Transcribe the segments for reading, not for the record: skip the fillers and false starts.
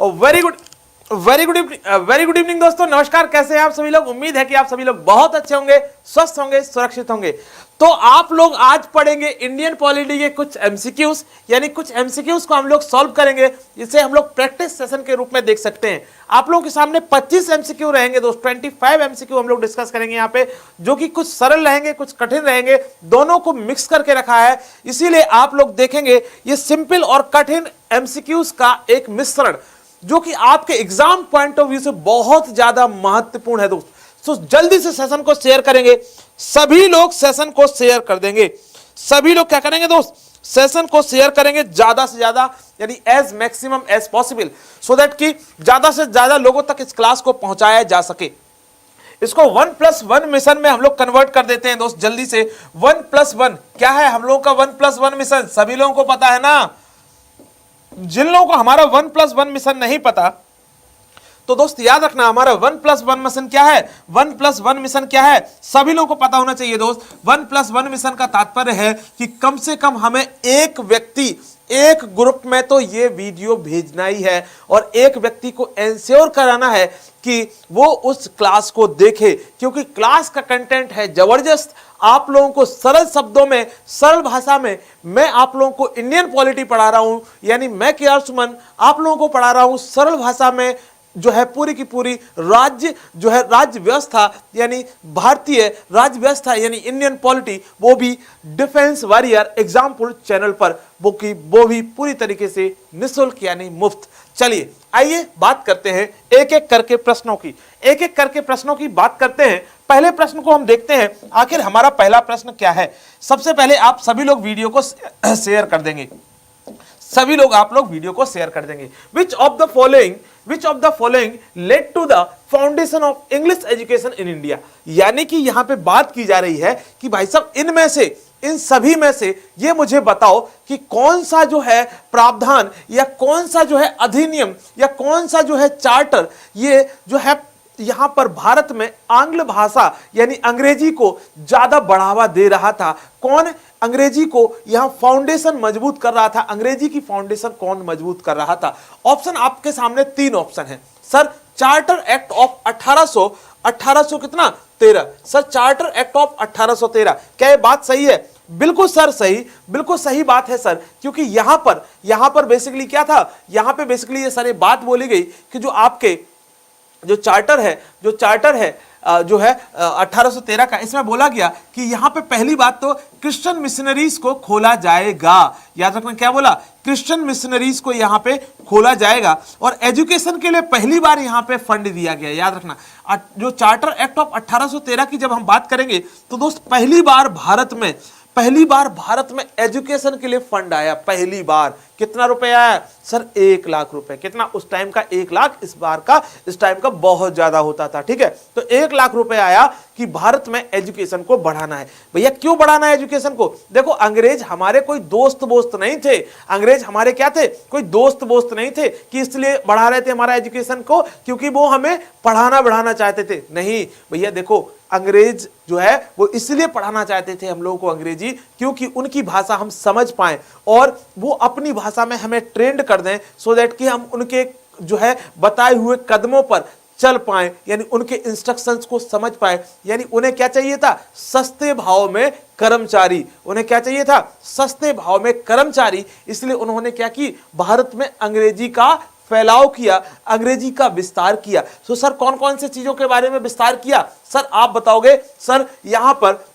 Very good evening दोस्तों, नमस्कार। कैसे हैं आप सभी लोग? उम्मीद है कि आप सभी लोग बहुत अच्छे होंगे, स्वस्थ होंगे, सुरक्षित होंगे। तो आप लोग आज पढ़ेंगे इंडियन पॉलिटी के कुछ एमसीक्यूज, यानी कुछ एमसीक्यूज को हम लोग सॉल्व करेंगे, जिसे हम लोग प्रैक्टिस सेशन के रूप में देख सकते हैं। आप लोगों के सामने 25 एमसीक्यू रहेंगे दोस्त, 25 एमसीक्यू हम लोग डिस्कस करेंगे यहाँ पे, जो कि कुछ सरल रहेंगे, कुछ कठिन रहेंगे, दोनों को मिक्स करके रखा है। इसीलिए आप लोग देखेंगे ये सिंपल और कठिन एमसीक्यूज का एक मिश्रण, जो कि आपके एग्जाम पॉइंट ऑफ व्यू से बहुत ज्यादा महत्वपूर्ण है दोस्त। तो जल्दी से सेशन को शेयर करेंगे, सभी लोग सेशन को शेयर कर देंगे। सभी लोग क्या करेंगे दोस्त? सेशन को शेयर करेंगे ज्यादा से ज्यादा, यानी as maximum as possible, so that कि ज्यादा से ज्यादा लोगों तक इस क्लास को पहुंचाया जा सके। इसको 1+1 मिशन में हम लोग कन्वर्ट कर देते हैं दोस्त, जल्दी से। 1+1 क्या है हम लोगों का? 1+1 मिशन सभी लोगों को पता है ना? जिन लोगों को हमारा 1+1 मिशन नहीं पता, तो दोस्त याद रखना, हमारा 1+1 मिशन क्या है? 1+1 मिशन क्या है? सभी लोगों को पता होना चाहिए दोस्त। 1+1 मिशन का तात्पर्य है कि कम से कम हमें एक व्यक्ति एक ग्रुप में तो ये वीडियो भेजना ही है, और एक व्यक्ति को एंश्योर कराना है कि वो उस क्लास को देखे, क्योंकि क्लास का कंटेंट है जबरदस्त। आप लोगों को सरल शब्दों में, सरल भाषा में मैं आप लोगों को इंडियन पॉलिटी पढ़ा रहा हूं, यानी मैं के.आर. सुमन आप लोगों को पढ़ा रहा हूं सरल भाषा में, जो है पूरी की पूरी राज्य जो है राज्य व्यवस्था, यानी भारतीय राज्य व्यवस्था, यानी इंडियन पॉलिटी, वो भी डिफेंस वॉरियर एग्जाम्पल चैनल पर, वो भी पूरी तरीके से निःशुल्क यानी मुफ्त। चलिए आइए बात करते हैं एक एक करके प्रश्नों की, एक एक करके प्रश्नों की बात करते हैं। पहले प्रश्न को हम देखते हैं, आखिर हमारा पहला प्रश्न क्या है। सबसे पहले आप सभी लोग वीडियो को शेयर कर देंगे, सभी लोग आप लोग वीडियो को शेयर कर देंगे। Which of the following led to the foundation of English education in India, यानी कि यहां पे बात की जा रही है कि भाई साहब इनमें से, इन सभी में से ये मुझे बताओ कि कौन सा जो है प्रावधान, या कौन सा जो है अधिनियम, या कौन सा जो है चार्टर, ये जो है यहां पर भारत में आंग्ल भाषा यानी अंग्रेजी को ज्यादा बढ़ावा दे रहा था। कौन अंग्रेजी को यहां फाउंडेशन मजबूत कर रहा था? अंग्रेजी की फाउंडेशन कौन मजबूत कर रहा था? ऑप्शन आपके सामने 3 ऑप्शन है सर। चार्टर एक्ट ऑफ 1800 कितना 13 सर, चार्टर एक्ट ऑफ 1813। क्या ये बात सही है? बिल्कुल सर सही, बिल्कुल सही बात है सर, क्योंकि यहां पर बेसिकली क्या था, यहां पे बेसिकली ये सारी बात बोली गई कि जो आपके जो चार्टर है जो है 1813 का, इसमें बोला गया कि यहां पे पहली बात तो क्रिश्चियन मिशनरीज को खोला जाएगा। याद रखना क्या बोला? क्रिश्चियन मिशनरीज को यहां पे खोला जाएगा, और एजुकेशन के लिए पहली बार यहां पे फंड दिया गया। याद रखना, जो चार्टर एक्ट ऑफ 1813 की जब हम बात करेंगे तो दोस्त पहली बार भारत में एजुकेशन के लिए फंड आया। पहली बार कितना रुपए आया सर? 1 लाख रुपए। कितना उस टाइम का? 1 लाख। इस टाइम का बहुत ज्यादा होता था, ठीक है। तो 1 लाख रुपए आया कि भारत में एजुकेशन को बढ़ाना है। भैया क्यों बढ़ाना है एजुकेशन को? देखो अंग्रेज हमारे कोई दोस्त नहीं थे, अंग्रेज हमारे क्या थे? कोई दोस्त नहीं थे कि इसलिए बढ़ा रहे थे हमारा एजुकेशन को, क्योंकि वो हमें पढ़ाना बढ़ाना चाहते थे। नहीं भैया, देखो अंग्रेज जो है वो इसलिए पढ़ाना चाहते थे हम लोगों को अंग्रेजी, क्योंकि उनकी भाषा हम समझ पाएं और वो अपनी भाषा में हमें ट्रेंड कर दें, सो दैट कि हम उनके जो है बताए हुए कदमों पर चल पाएं, यानी उनके इंस्ट्रक्शंस को समझ पाएं। यानी उन्हें क्या चाहिए था? सस्ते भाव में कर्मचारी। उन्हें क्या चाहिए था? सस्ते भाव में कर्मचारी। इसलिए उन्होंने क्या की? भारत में अंग्रेजी का फैलाव किया, अंग्रेजी का विस्तार किया। तो सर कौन कौन से चीजों के बारे में विस्तार किया सर आप बताओगे? सर यहां पर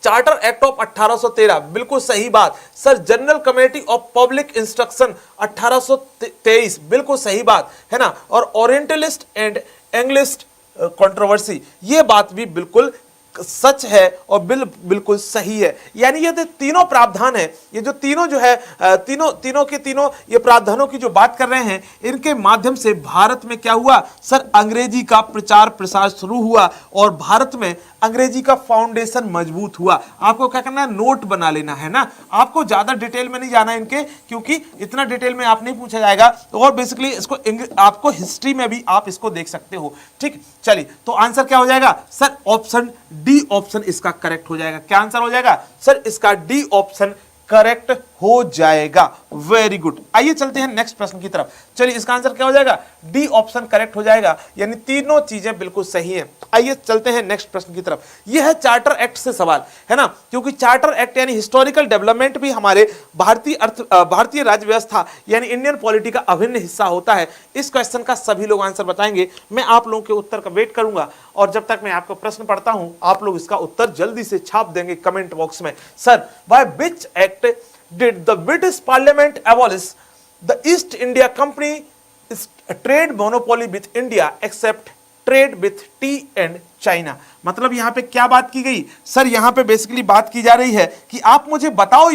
चार्टर एक्ट ऑफ 1813, बिल्कुल सही बात sir. General committee of public instruction 1823, बिल्कुल सही बात है ना। और ओरिएंटलिस्ट एंड इंग्लिश कंट्रोवर्सी, ये बात भी बिल्कुल सच है और बिल्कुल सही है। यानी ये तीनों प्रावधान है, ये जो तीनों जो है तीनों ये प्रावधानों की जो बात कर रहे हैं, इनके माध्यम से भारत में क्या हुआ सर? अंग्रेजी का प्रचार प्रसार शुरू हुआ और भारत में अंग्रेजी का फाउंडेशन मजबूत हुआ। आपको क्या करना है? नोट बना लेना है ना। आपको ज्यादा डिटेल में नहीं जाना इनके, क्योंकि इतना डिटेल में आप नहीं पूछा जाएगा। तो और बेसिकली इसको आपको हिस्ट्री में भी आप इसको देख सकते हो, ठीक। चलिए तो आंसर क्या हो जाएगा सर? ऑप्शन डी ऑप्शन इसका करेक्ट हो जाएगा। क्या आंसर हो जाएगा सर? इसका डी ऑप्शन करेक्ट हो जाएगा। Very good. आइए चलते हैं नेक्स्ट प्रश्न की तरफ। चलिए इसका आंसर क्या हो जाएगा, डी ऑप्शन करेक्ट हो जाएगा, यानी तीनों चीजें बिल्कुल सही हैं। आइए चलते हैं नेक्स्ट प्रश्न की तरफ। यह है चार्टर एक्ट से सवाल, है ना, क्योंकि चार्टर एक्ट यानी हिस्टोरिकल डेवलपमेंट भी हमारे भारतीय राज्य व्यवस्था यानी इंडियन पॉलिटी का अभिन्न हिस्सा होता है। इस क्वेश्चन का सभी लोग आंसर बताएंगे, मैं आप लोगों के उत्तर का वेट करूंगा, और जब तक मैं आपको प्रश्न पढ़ता हूं आप लोग इसका उत्तर जल्दी से छाप देंगे कमेंट बॉक्स में। Sir, by which act did the British Parliament abolish the East India Company's trade monopoly with India except trade with tea and China? मतलब यहां पे क्या बात की गई सर, यहां पे बेसिकली बात की जा रही है कि आप मुझे बताओ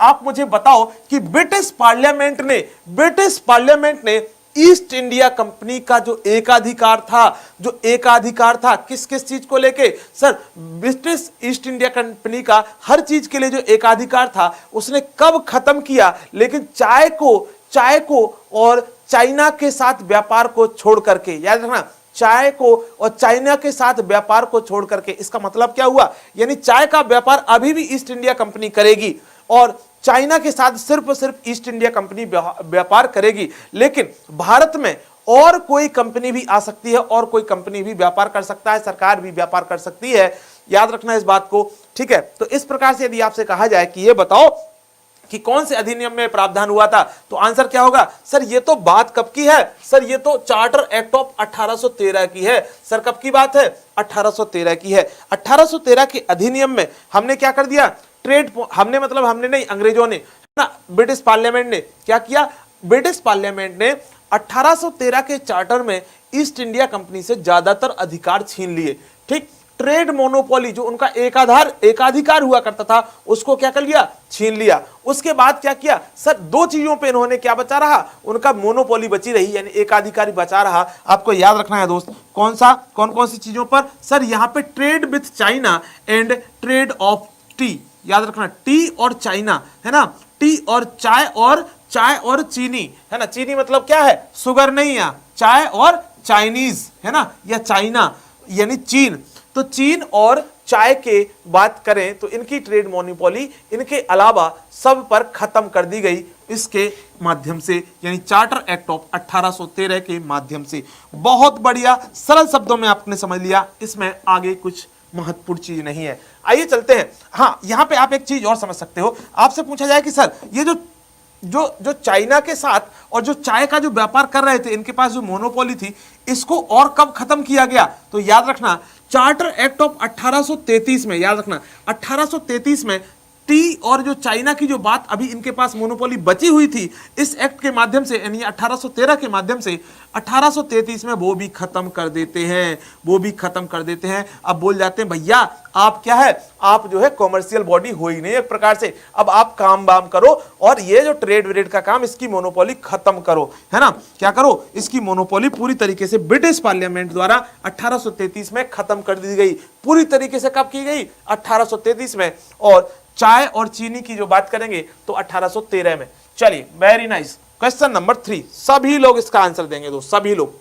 आप मुझे बताओ कि ब्रिटिश पार्लियामेंट ने ईस्ट इंडिया कंपनी का जो एकाधिकार था किस किस चीज को लेके sir, British east India company का हर चीज के लिए जो एकाधिकार था उसने कब खत्म किया, लेकिन चाय को और चाइना के साथ व्यापार को छोड़ करके, याद रखना, चाय को और चाइना के साथ व्यापार को छोड़ करके। इसका मतलब क्या हुआ, यानी चाय का व्यापार अभी भी ईस्ट इंडिया कंपनी करेगी और चाइना के साथ सिर्फ और सिर्फ ईस्ट इंडिया कंपनी व्यापार करेगी, लेकिन भारत में और कोई कंपनी भी आ सकती है और कोई कंपनी भी व्यापार कर सकता है, सरकार भी व्यापार कर सकती है, याद रखना इस बात को, ठीक है। तो इस प्रकार से यदि आपसे कहा जाए कि ये बताओ कि कौन से अधिनियम में प्रावधान हुआ था, तो आंसर क्या होगा सर, ये तो बात कब की है सर, ये तो चार्टर एक्ट ऑफ 1813 की है सर। कब की बात है, 1813 की है। 1813 के अधिनियम में हमने क्या कर दिया, हमने नहीं, अंग्रेजों ने ना, ब्रिटिश पार्लियामेंट ने क्या किया, ब्रिटिश पार्लियामेंट ने 1813 के चार्टर में ईस्ट इंडिया कंपनी से ज्यादातर अधिकार छीन लिए, ठीक। ट्रेड मोनोपोली जो उनका एकाधिकार हुआ करता था उसको क्या कर लिया, छीन लिया। उसके बाद क्या किया सर, दो चीजों पे इन्होंने क्या बचा रहा, उनका मोनोपोली बची रही, यानी एकाधिकारी बचा रहा। आपको याद रखना है दोस्त, कौन कौन सी चीजों पर सर, यहां पे trade with China and trade off T, याद रखना, टी और चाइना, है ना, टी और चाय और चीनी, है ना, चीनी मतलब क्या है, शुगर नहीं है, चाय और चाइनीज, है ना, या चाइना यानी चीन। तो चीन और चाय के बात करें तो इनकी ट्रेड मोनोपोली इनके अलावा सब पर खत्म कर दी गई इसके माध्यम से, यानी चार्टर एक्ट ऑफ 1813 के माध्यम से। बहुत बढ़िया, सरल शब्दों में आपने समझ लिया, इसमें आगे कुछ महत्वपूर्ण चीज नहीं है। आइए चलते हैं। हाँ, यहां पे आप एक चीज और समझ सकते हो, आपसे पूछा जाए कि सर ये जो चाइना के साथ और जो चाय का जो व्यापार कर रहे थे, इनके पास जो मोनोपोली थी, इसको और कब खत्म किया गया, तो याद रखना चार्टर एक्ट ऑफ 1833 में, याद रखना 1833 में टी और जो चाइना की जो बात अभी इनके पास मोनोपोली बची हुई थी, इस एक्ट के माध्यम से यानी 1813 के माध्यम से 1833 में वो भी खत्म कर देते हैं। अब बोल जाते हैं भैया आप क्या है, आप जो है कॉमर्शियल बॉडी हो ही नहीं एक प्रकार से, अब आप काम वाम करो और ये जो ट्रेड व्रेड का काम, इसकी मोनोपोली खत्म करो, है ना, क्या करो, इसकी मोनोपोली पूरी तरीके से ब्रिटिश पार्लियामेंट द्वारा 1833 में खत्म कर दी गई। पूरी तरीके से कब की गई, 1833 में। और चाय और चीनी की जो बात करेंगे तो 1813 में। चलिए, वेरी नाइस। क्वेश्चन नंबर 3, सभी लोग इसका आंसर देंगे दोस्त, सभी लोग।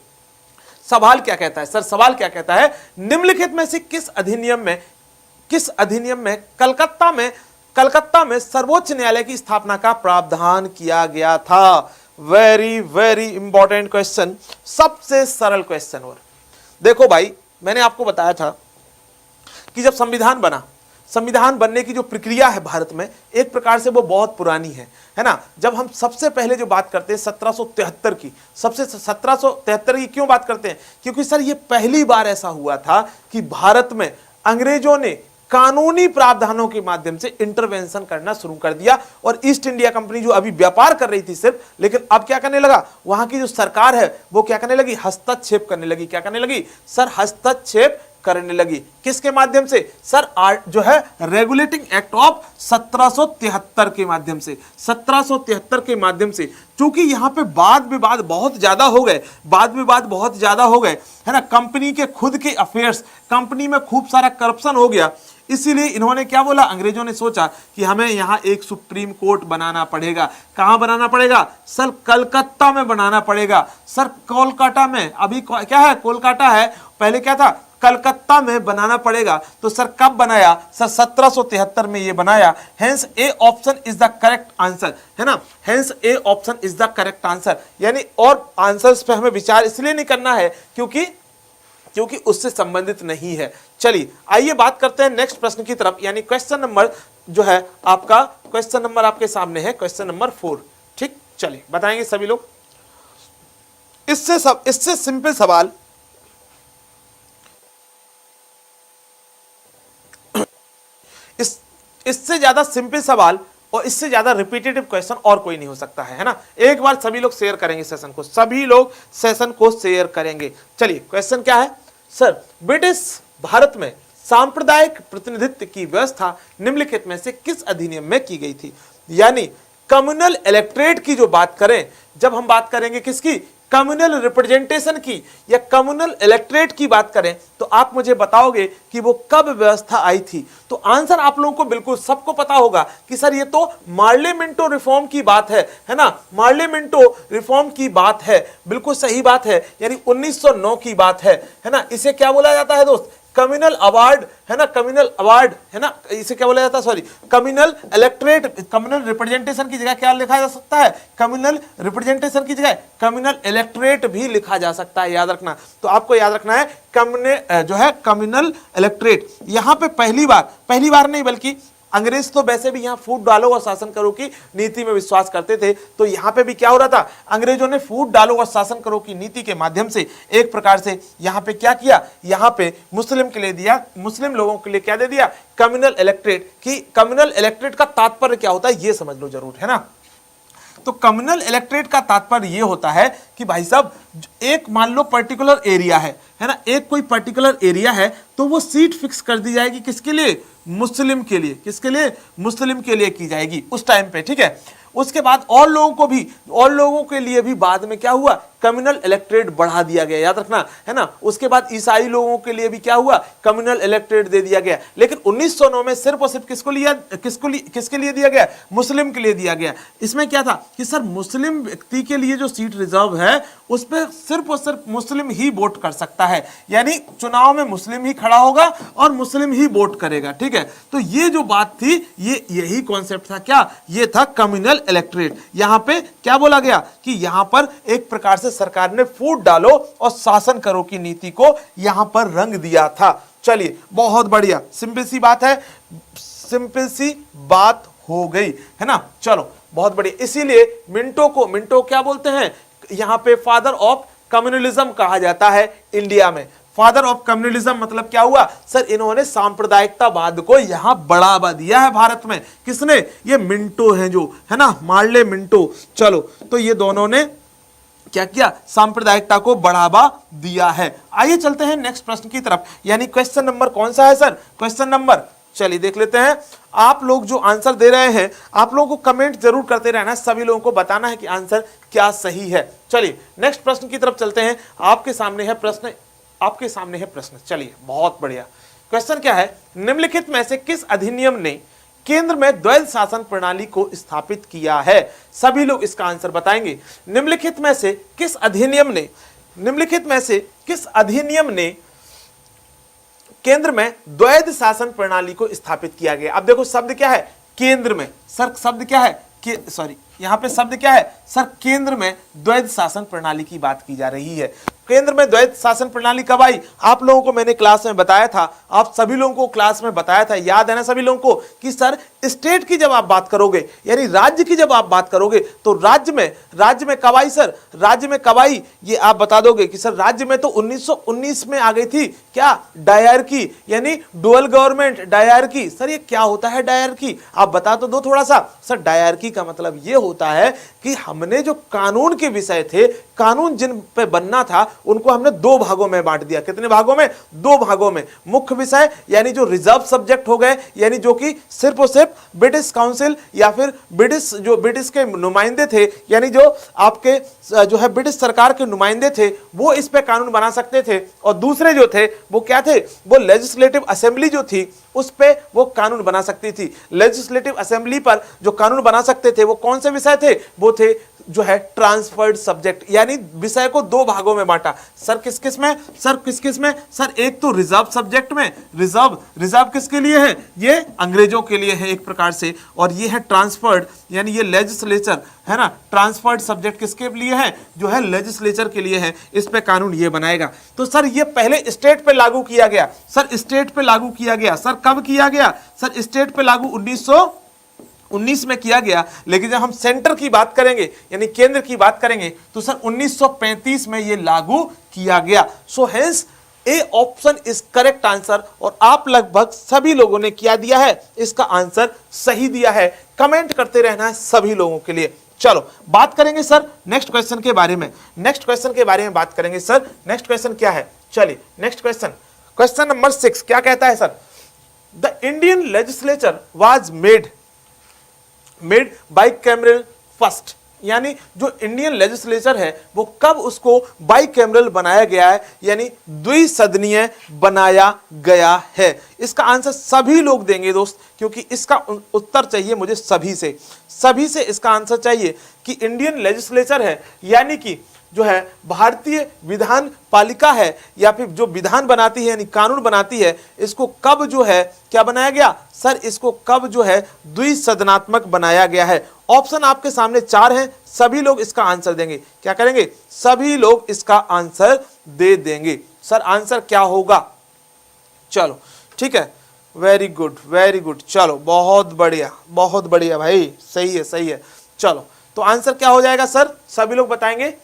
सवाल क्या कहता है सर, सवाल क्या कहता है, निम्नलिखित में से किस अधिनियम में कलकत्ता में सर्वोच्च न्यायालय की स्थापना का प्रावधान किया गया था। वेरी वेरी इंपॉर्टेंट क्वेश्चन, सबसे सरल क्वेश्चन। और देखो भाई, मैंने आपको बताया था कि जब संविधान बनने की जो प्रक्रिया है भारत में, एक प्रकार से वो बहुत पुरानी है ना। जब हम सबसे पहले जो बात करते हैं 1773 की, 1773 की क्यों बात करते हैं, क्योंकि सर ये पहली बार ऐसा हुआ था कि भारत में अंग्रेजों ने कानूनी प्रावधानों के माध्यम से इंटरवेंशन करना शुरू कर दिया। और ईस्ट इंडिया कंपनी जो अभी व्यापार कर रही थी सिर्फ, लेकिन अब क्या करने लगा, वहां की जो सरकार है वो क्या करने लगी, हस्तक्षेप करने लगी। क्या करने लगी सर, हस्तक्षेप करने लगी। किसके माध्यम से सर, जो है रेगुलेटिंग एक्ट ऑफ 1773 के माध्यम से, 1773 के माध्यम से। चूंकि यहां पे वाद विवाद बहुत ज्यादा हो गए, है ना, कंपनी के खुद के अफेयर्स, कंपनी में खूब सारा करप्शन हो गया, इसीलिए इन्होंने क्या बोला, अंग्रेजों ने सोचा कि हमें यहां एक सुप्रीम कोर्ट बनाना पड़ेगा। कहां बनाना पड़ेगा सर, कलकत्ता में बनाना पड़ेगा। सर कोलकाता में, अभी क्या है, कोलकाता है, पहले क्या था, कलकत्ता में बनाना पड़ेगा। तो सर कब बनाया? सर 1773 में ये बनाया। Hence A option is the correct answer, है ना। Hence A option is the correct answer, यानी और आंसर्स पे हमें विचार इसलिए नहीं करना है क्योंकि उससे संबंधित नहीं है। चलिए आइए बात करते हैं नेक्स्ट प्रश्न की तरफ, यानी क्वेश्चन नंबर जो है आपका, क्वेश्चन नंबर आपके सामने है, क्वेश्चन नंबर 4। ठीक, चलिए बताएंगे सभी लोग। इससे सिंपल सवाल, इससे ज्यादा सिंपल सवाल और इससे ज्यादा रिपीटेटिव क्वेश्चन और कोई नहीं हो सकता है ना। एक बार सभी लोग शेयर करेंगे सेशन को, सभी लोग सेशन को शेयर करेंगे। चलिए क्वेश्चन क्या है? सर ब्रिटिश भारत में सांप्रदायिक प्रतिनिधित्व की व्यवस्था निम्नलिखित में से किस अधिनियम में की गई थी? यानी कम्युनल इलेक्ट्रेट की जो बात करें, जब हम बात करेंगे किसकी, कम्युनल रिप्रेजेंटेशन की या कम्युनल इलेक्ट्रेट की बात करें, तो आप मुझे बताओगे कि वो कब व्यवस्था आई थी। तो आंसर आप लोगों को बिल्कुल सबको पता होगा कि सर ये तो मार्ले मिंटो रिफॉर्म की बात है ना। मार्ले मिंटो रिफॉर्म की बात है, बिल्कुल सही बात है, यानी 1909 की बात है ना। इसे क्या बोला जाता है दोस्त? कम्युनल अवार्ड, है ना, कम्युनल अवार्ड, है ना। इसे क्या बोला जाता है? Sorry, communal electorate, communal representation की जगह क्या लिखा जा सकता है? कम्युनल रिप्रेजेंटेशन की जगह कम्युनल इलेक्ट्रेट भी लिखा जा सकता है, याद रखना। तो आपको याद रखना है जो है कम्युनल इलेक्ट्रेट। यहां पे पहली बार नहीं बल्कि अंग्रेज तो वैसे भी यहां फूट डालो और शासन करो की नीति में विश्वास करते थे। तो यहां पे भी क्या हो रहा था? अंग्रेजों ने फूट डालो और शासन करो की नीति के माध्यम से एक प्रकार से यहां पे क्या किया? यहां पे मुस्लिम के लिए दिया, मुस्लिम लोगों के लिए क्या दे दिया? Communal electorate. की कम्युनल इलेक्ट्रेट का तात्पर्य क्या होता है ये समझ लो जरूर, है ना। तो कम्युनल इलेक्ट्रेट का तात्पर्य ये होता है कि भाई साहब एक मान लो पर्टिकुलर एरिया है ना, एक कोई पर्टिकुलर एरिया है, तो वो सीट फिक्स कर दी जाएगी किसके लिए? मुस्लिम के लिए। किसके लिए? मुस्लिम के लिए की जाएगी उस टाइम पे, ठीक है। उसके बाद और लोगों के लिए भी बाद में क्या हुआ? कम्युनल इलेक्ट्रेट बढ़ा दिया गया, याद रखना, है ना। उसके बाद ईसाई लोगों के लिए भी क्या हुआ? कम्युनल इलेक्ट्रेट दे दिया गया। लेकिन 1909 में सिर्फ और सिर्फ किसके लिए दिया गया? मुस्लिम के लिए दिया गया। इसमें क्या था कि सर मुस्लिम व्यक्ति के लिए जो सीट रिजर्व है उस पर सिर्फ और सिर्फ मुस्लिम ही वोट कर सकता है, यानी चुनाव में मुस्लिम ही खड़ा होगा और मुस्लिम ही वोट करेगा, ठीक है। तो ये जो बात थी, यही कॉन्सेप्ट था, क्या? ये था कम्युनल इलेक्ट्रेट। यहां पे क्या बोला गया कि यहां पर एक प्रकार से सरकार ने फूट डालो और शासन करो की नीति को यहां पर रंग दिया था। चलिए बहुत बढ़िया, सिंपल सी बात है, सिंपल सी बात हो गई, है ना। चलो बहुत बढ़िया। इसीलिए मिंटो क्या बोलते हैं? यहां पे फादर ऑफ कम्युनलिज्म कहा जाता है इंडिया में। फादर ऑफ कम्युनलिज्म मतलब क्या हुआ? सर इन्होंने सांप्रदायिकतावाद को यहां बढ़ावा दिया है भारत में। किसने? ये मिंटो हैं जो, है ना, मार्ले मिंटो। चलो तो ये दोनों ने क्या किया? सांप्रदायिकता को बढ़ावा दिया है। आइए चलते हैं नेक्स्ट प्रश्न की तरफ, यानी क्वेश्चन नंबर कौन सा है सर? क्वेश्चन नंबर, चलिए देख लेते हैं। आप लोग जो आंसर दे रहे हैं, आप लोगों को कमेंट जरूर करते रहना है, सभी लोगों को बताना है कि आंसर क्या सही है। चलिए नेक्स्ट प्रश्न की तरफ चलते हैं। आपके सामने है प्रश्न, चलिए बहुत बढ़िया। क्वेश्चन क्या है? निम्नलिखित में से किस अधिनियम ने केंद्र में द्वैध शासन प्रणाली को स्थापित किया है? सभी लोग इसका आंसर बताएंगे। निम्नलिखित में से किस अधिनियम ने केंद्र में द्वैध शासन प्रणाली को स्थापित किया गया? अब देखो शब्द क्या है? केंद्र में। सर शब्द क्या है? यहां पे शब्द क्या है? सर केंद्र में द्वैध शासन प्रणाली की बात की जा रही है। केंद्र में द्वैध शासन प्रणाली कब आई? आप लोगों को मैंने क्लास में बताया था, आप सभी लोगों को क्लास में बताया था, याद है ना सभी लोगों को, कि सर स्टेट की जब आप बात करोगे, यानी राज्य की जब आप बात करोगे, तो राज्य में कब आई सर? राज्य में कब आई ये आप बता दोगे कि सर राज्य में तो 1919 में आ गई थी। क्या? डायरकी, यानी डुअल गवर्नमेंट डायरकी। सर ये क्या होता है डायरकी? आप बता तो दो थोड़ा सा। सर डायरकी का मतलब ये होता है कि हमने जो कानून के विषय थे, कानून जिन पे बनना था, उनको हमने दो भागों में बांट दिया। कितने भागों में? दो भागों में। मुख्य विषय यानी जो रिजर्व सब्जेक्ट हो गए, यानी जो कि सिर्फ और सिर्फ ब्रिटिश काउंसिल या फिर ब्रिटिश के नुमाइंदे थे, यानी जो आपके जो है ब्रिटिश सरकार के नुमाइंदे थे, वो इस पे कानून बना सकते थे। और दूसरे जो थे वो क्या थे? वो लेजिस्लेटिव असेंबली जो थी उस पे वो कानून बना सकती थी। लेजिस्लेटिव असेंबली पर जो कानून बना सकते थे वो कौन से विषय थे? वो थे जो है ट्रांसफर्ड सब्जेक्ट, यानी विषय को दो भागों में बांटा। सर किस किस में, सर किस किस में, सर एक तो रिजर्व सब्जेक्ट में, रिजर्व किसके लिए है, ये अंग्रेजों के लिए है एक प्रकार से, और ये है ट्रांसफर्ड, यानी ये लेजिस्लेचर है ना, ट्रांसफर्ड सब्जेक्ट किसके लिए है, जो है लेजिस्लेचर के लिए है, इस पे कानून ये बनाएगा। तो सर ये पहले स्टेट पे लागू किया गया, सर स्टेट पे लागू किया गया, सर कब किया गया, सर स्टेट पे लागू 1919 में किया गया, लेकिन जब हम सेंटर की बात करेंगे यानी केंद्र की बात करेंगे तो सर 1935 में ये लागू किया गया। So hence A option is correct answer, और आप लगभग सभी लोगों ने क्या दिया है, इसका आंसर सही दिया है। कमेंट करते रहना है सभी लोगों के लिए। चलो बात करेंगे सर नेक्स्ट क्वेश्चन के बारे में, नेक्स्ट क्वेश्चन के बारे में बात करेंगे सर। नेक्स्ट क्वेश्चन क्या है, चलिए नेक्स्ट क्वेश्चन, क्वेश्चन नंबर 6 क्या कहता है sir, the Indian legislature was made bicameral first, यानी जो इंडियन लेजिस्लेचर है वो कब उसको बाइकैमरल बनाया गया है, यानी द्विसदनीय बनाया गया है। इसका आंसर सभी लोग देंगे दोस्त, क्योंकि इसका उत्तर चाहिए मुझे सभी से इसका आंसर चाहिए कि इंडियन लेजिस्लेचर है यानी कि जो है भारतीय विधान पालिका है, या फिर जो विधान बनाती है यानी कानून बनाती है, इसको कब जो है क्या बनाया गया सर, इसको कब जो है द्विसदनात्मक बनाया गया है। ऑप्शन आपके सामने 4 हैं, सभी लोग इसका आंसर देंगे, क्या करेंगे, सभी लोग इसका आंसर दे देंगे। सर आंसर क्या होगा, चलो ठीक है, वेरी गुड, चलो बहुत बढ़िया भाई, सही है। चलो तो आंसर क्या हो जाएगा सर, सभी लोग बताएंगे।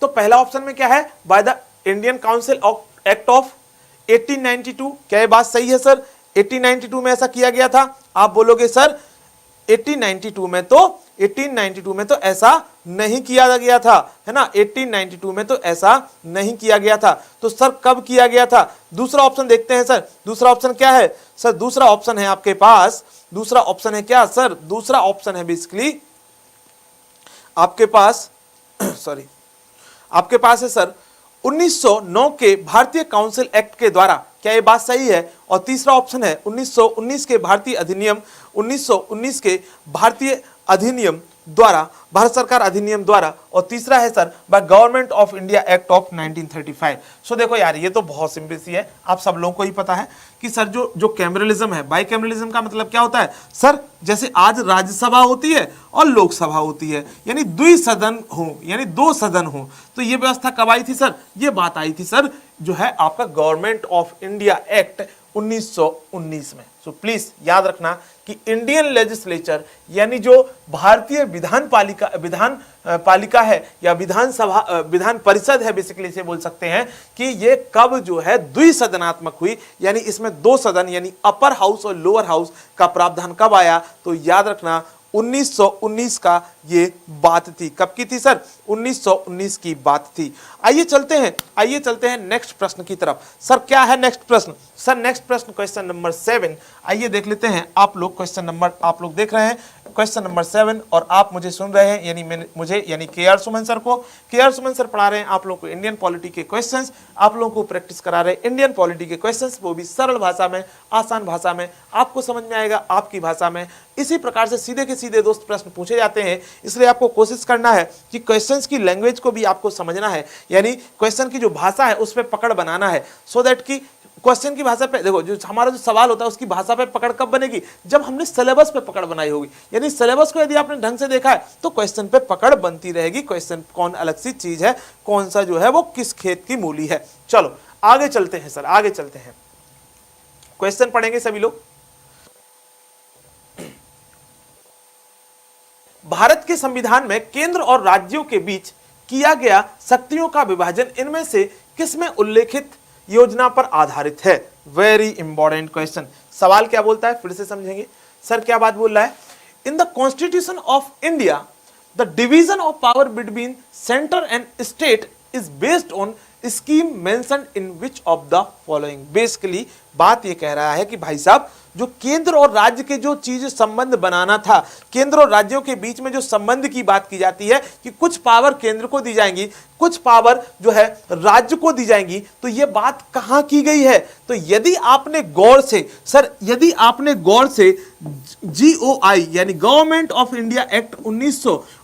तो पहला ऑप्शन में क्या है, by the Indian council act of 1892, क्या ये बात सही है सर, 1892 में ऐसा किया गया था। आप बोलोगे सर 1892 में तो ऐसा नहीं किया गया था, है ना, 1892 में तो ऐसा नहीं किया गया था। तो सर कब किया गया था, दूसरा ऑप्शन देखते हैं सर, दूसरा ऑप्शन क्या है सर, दूसरा ऑप्शन है आपके पास, दूसरा ऑप्शन है क्या सर, दूसरा ऑप्शन है बेसिकली आपके पास आपके पास है सर 1909 के भारतीय काउंसिल एक्ट के द्वारा, क्या ये बात सही है। और तीसरा ऑप्शन है 1919 के भारतीय अधिनियम, 1919 के भारतीय अधिनियम द्वारा, भारत सरकार अधिनियम द्वारा, और तीसरा है sir by government of India act of 1935। सो देखो यार ये तो बहुत सिंपल सी है, आप सब लोगों को ही पता है कि सर जो कैमरलिज्म है, बाई कैमरलिज्म का मतलब क्या होता है सर, जैसे आज राज्यसभा होती है और लोकसभा होती है, यानी द्विसदन हो, यानी 2 सदन हो। तो ये व्यवस्था कब आई थी सर, ये बात आई थी सर जो है आपका गवर्नमेंट ऑफ इंडिया एक्ट 1919 में। सो प्लीज याद रखना कि इंडियन लेजिस्लेचर यानी जो भारतीय विधान पालिका है या विधान परिषद है, बेसिकली इसे बोल सकते हैं कि ये कब जो है द्विसदनात्मक हुई, यानी इसमें 2 सदन यानी अपर हाउस और लोअर हाउस का प्रावधान कब आया। तो याद रखना 1919 का ये बात थी, कब की थी सर, 1919 की बात थी। आइए चलते हैं नेक्स्ट प्रश्न की तरफ। सर क्या है नेक्स्ट प्रश्न, सर नेक्स्ट प्रश्न क्वेश्चन नंबर 7, आइए देख लेते हैं। आप लोग देख रहे हैं क्वेश्चन नंबर 7 और आप मुझे सुन रहे हैं, यानी KR सुमन सर को, KR सुमन सर पढ़ा रहे हैं आप लोग को इंडियन पॉलिटी के क्वेश्चंस, आप लोगों को प्रैक्टिस करा रहे हैं इंडियन पॉलिटी के क्वेश्चंस, वो भी सरल भाषा में, आसान भाषा में, आपको समझ में आएगा आपकी भाषा में। इसी प्रकार से सीधे के सीधे दोस्त प्रश्न पूछे जाते हैं, इसलिए आपको कोशिश करना है कि क्वेश्चंस की लैंग्वेज को भी आपको समझना है, यानी क्वेश्चन की जो भाषा है उस पर पकड़ बनाना है, सो दैट कि क्वेश्चन की भाषा पे देखो, जो हमारा जो सवाल होता है उसकी भाषा पे पकड़ कब बनेगी, जब हमने सिलेबस पे पकड़ बनाई होगी। यानी सिलेबस को यदि आपने ढंग से देखा है तो क्वेश्चन पे पकड़ बनती रहेगी, क्वेश्चन कौन अलग सी चीज है, कौन सा जो है वो किस खेत की मूली है। चलो आगे चलते हैं सर, आगे चलते हैं, क्वेश्चन पढ़ेंगे सभी लोग। भारत के संविधान में केंद्र और राज्यों के बीच किया गया शक्तियों का विभाजन इनमें से किसमें उल्लेखित योजना पर आधारित है। Very important question. सवाल क्या बोलता है फिर से समझेंगे सर, क्या बात बोल रहा है, in the constitution of India the division of power between centre and state is based on scheme mentioned in which of the following. Basically बात ये कह रहा है कि भाई साहब जो केंद्र और राज्य के जो चीज संबंध बनाना था, केंद्र और राज्यों के बीच में जो संबंध की बात की जाती है कि कुछ पावर केंद्र को दी जाएंगी, कुछ पावर जो है राज्य को दी जाएंगी, तो ये बात कहां की गई है? तो यदि आपने गौर से सर, यदि आपने गौर से GOI यानी गवर्नमेंट ऑफ इंडिया एक्ट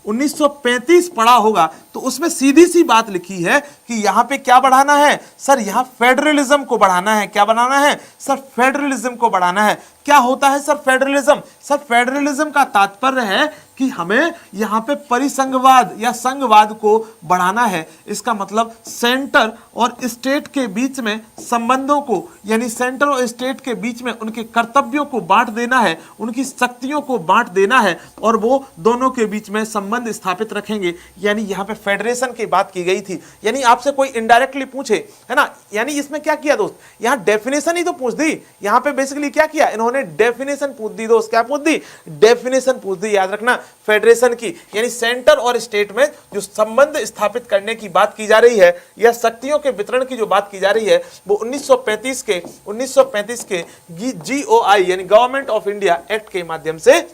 1935 पढ़ा होगा तो उसमें सीधी सी बात लिखी है कि यहां पे क्या बढ़ाना है सर, यहां फेडरलिज्म को बढ़ाना है। क्या बढ़ाना है सर? फेडरलिज्म को बढ़ाना है। क्या होता है सर फेडरलिज्म? सर फेडरलिज्म का तात्पर्य है कि हमें यहां पे परिसंघवाद या संघवाद को बढ़ाना है। इसका मतलब सेंटर और स्टेट के बीच में संबंधों को, यानी सेंटर और स्टेट के बीच में उनके कर्तव्यों को बांट देना है, उनकी शक्तियों को बांट देना है और वो दोनों के बीच में संबंध स्थापित रखेंगे। यानी यहां पे फेडरेशन की बात की गई थी। यानी आपसे कोई इनडायरेक्टली पूछे, है ना, यानी इसमें क्या किया दोस्त, यहां डेफिनेशन ही तो पूछ दी। यहां पे बेसिकली क्या किया इन्होंने, डेफिनेशन पूछ दी दोस्त। क्या पूछ दी? डेफिनेशन पूछ दी। याद रखना फेडरेशन की, यानी सेंटर और स्टेट में जो संबंध स्थापित करने की बात की जा रही है या शक्तियों के वितरण की जो बात की जा रही है वो 1935 के GOI यानी गवर्नमेंट ऑफ इंडिया एक्ट के माध्यम से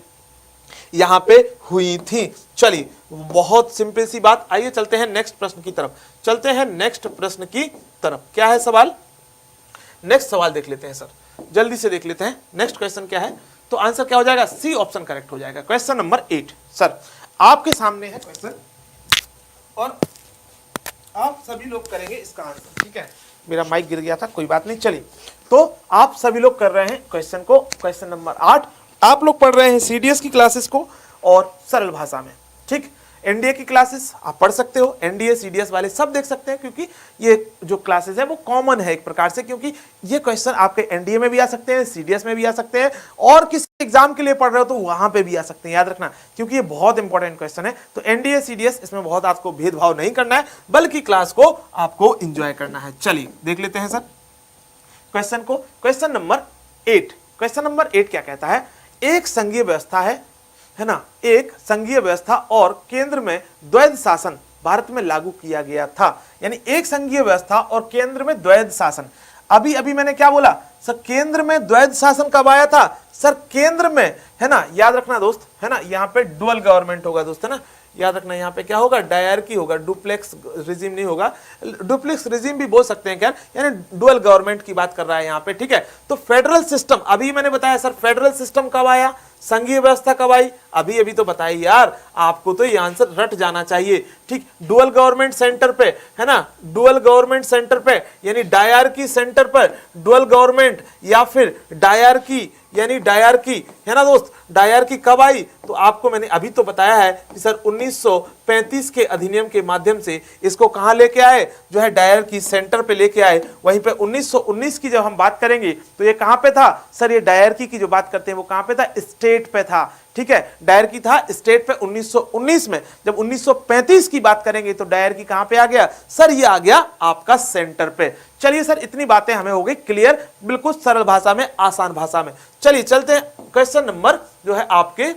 यहां पे हुई थी। चलिए बहुत सिंपल सी बात, आइए चलते हैं नेक्स्ट प्रश्न की तरफ। क्या है सवाल? नेक्स्ट सवाल देख लेते हैं सर, जल्दी से देख लेते हैं। नेक्स्ट क्वेश्चन क्या है? तो आंसर क्या हो जाएगा? सी ऑप्शन करेक्ट हो जाएगा। क्वेश्चन नंबर 8 सर आपके सामने है क्वेश्चन और आप सभी लोग करेंगे इसका आंसर। ठीक है, मेरा माइक गिर गया था, कोई बात नहीं। चलिए, तो आप सभी लोग कर रहे हैं क्वेश्चन को। क्वेश्चन नंबर 8 आप लोग पढ़ रहे हैं CDS की क्लासेस को और सरल भाषा में। ठीक, NDA की क्लासेस आप पढ़ सकते हो, NDA CDS वाले सब देख सकते हैं, क्योंकि ये जो क्लासेस है वो कॉमन है एक प्रकार से, क्योंकि ये क्वेश्चन आपके NDA में भी आ सकते हैं, CDS में भी आ सकते हैं और किसी एग्जाम के लिए पढ़ रहे हो तो वहां पे भी आ सकते हैं। याद रखना, क्योंकि ये बहुत इंपॉर्टेंट क्वेश्चन है। तो NDA CDS इसमें बहुत आपको भेदभाव नहीं करना है, बल्कि क्लास को आपको इंजॉय करना है। चलिए देख लेते हैं सर क्वेश्चन को। क्वेश्चन नंबर 8 क्या कहता है? एक संघीय व्यवस्था है ना, एक संघीय व्यवस्था और केंद्र में द्वैध शासन भारत में लागू किया गया था। यानी एक संघीय व्यवस्था और केंद्र में द्वैध शासन। अभी मैंने क्या बोला सर? केंद्र में द्वैध शासन कब आया था सर? केंद्र में, है ना, याद रखना दोस्त, है ना, यहाँ पे डुअल गवर्नमेंट होगा दोस्त, है ना, याद रखना। यहाँ पे क्या होगा? डायरकी होगा, डुप्लेक्स रिजिम नहीं होगा। डुप्लेक्स रिजिम भी बोल सकते हैं क्या, यानी डुअल गवर्नमेंट की बात कर रहा है यहाँ पे। ठीक है, तो फेडरल सिस्टम, अभी मैंने बताया सर फेडरल सिस्टम कब आया, संघीय व्यवस्था कब आई, अभी तो बताइए यार, आपको तो ये आंसर रट जाना चाहिए। ठीक, डुअल गवर्नमेंट सेंटर पे, है ना, डुअल गवर्नमेंट सेंटर पे यानी डायरकी सेंटर पर डुअल गवर्नमेंट या फिर डायरकी, यानी डायरकी, है ना दोस्त। डायरकी कब आई? तो आपको मैंने अभी तो बताया है कि सर 1935 के अधिनियम के माध्यम से इसको कहां लेके आए, जो है डायरकी सेंटर पे लेके आए। वहीं पे 1919 की जब हम बात करेंगे तो ये कहां पे था सर? ये डायरकी की जो बात करते हैं वो कहां पे था? स्टेट पे था। ठीक है, डायरकी था स्टेट पे 1919 में। जब 1935 की बात करेंगे तो डायरकी कहां पे आ गया सर? ये आ गया आपका सेंटर पे। चलिए सर, इतनी बातें हमें हो गई क्लियर, बिल्कुल सरल भाषा में, आसान भाषा में। चलिए चलते हैं क्वेश्चन नंबर जो है आपके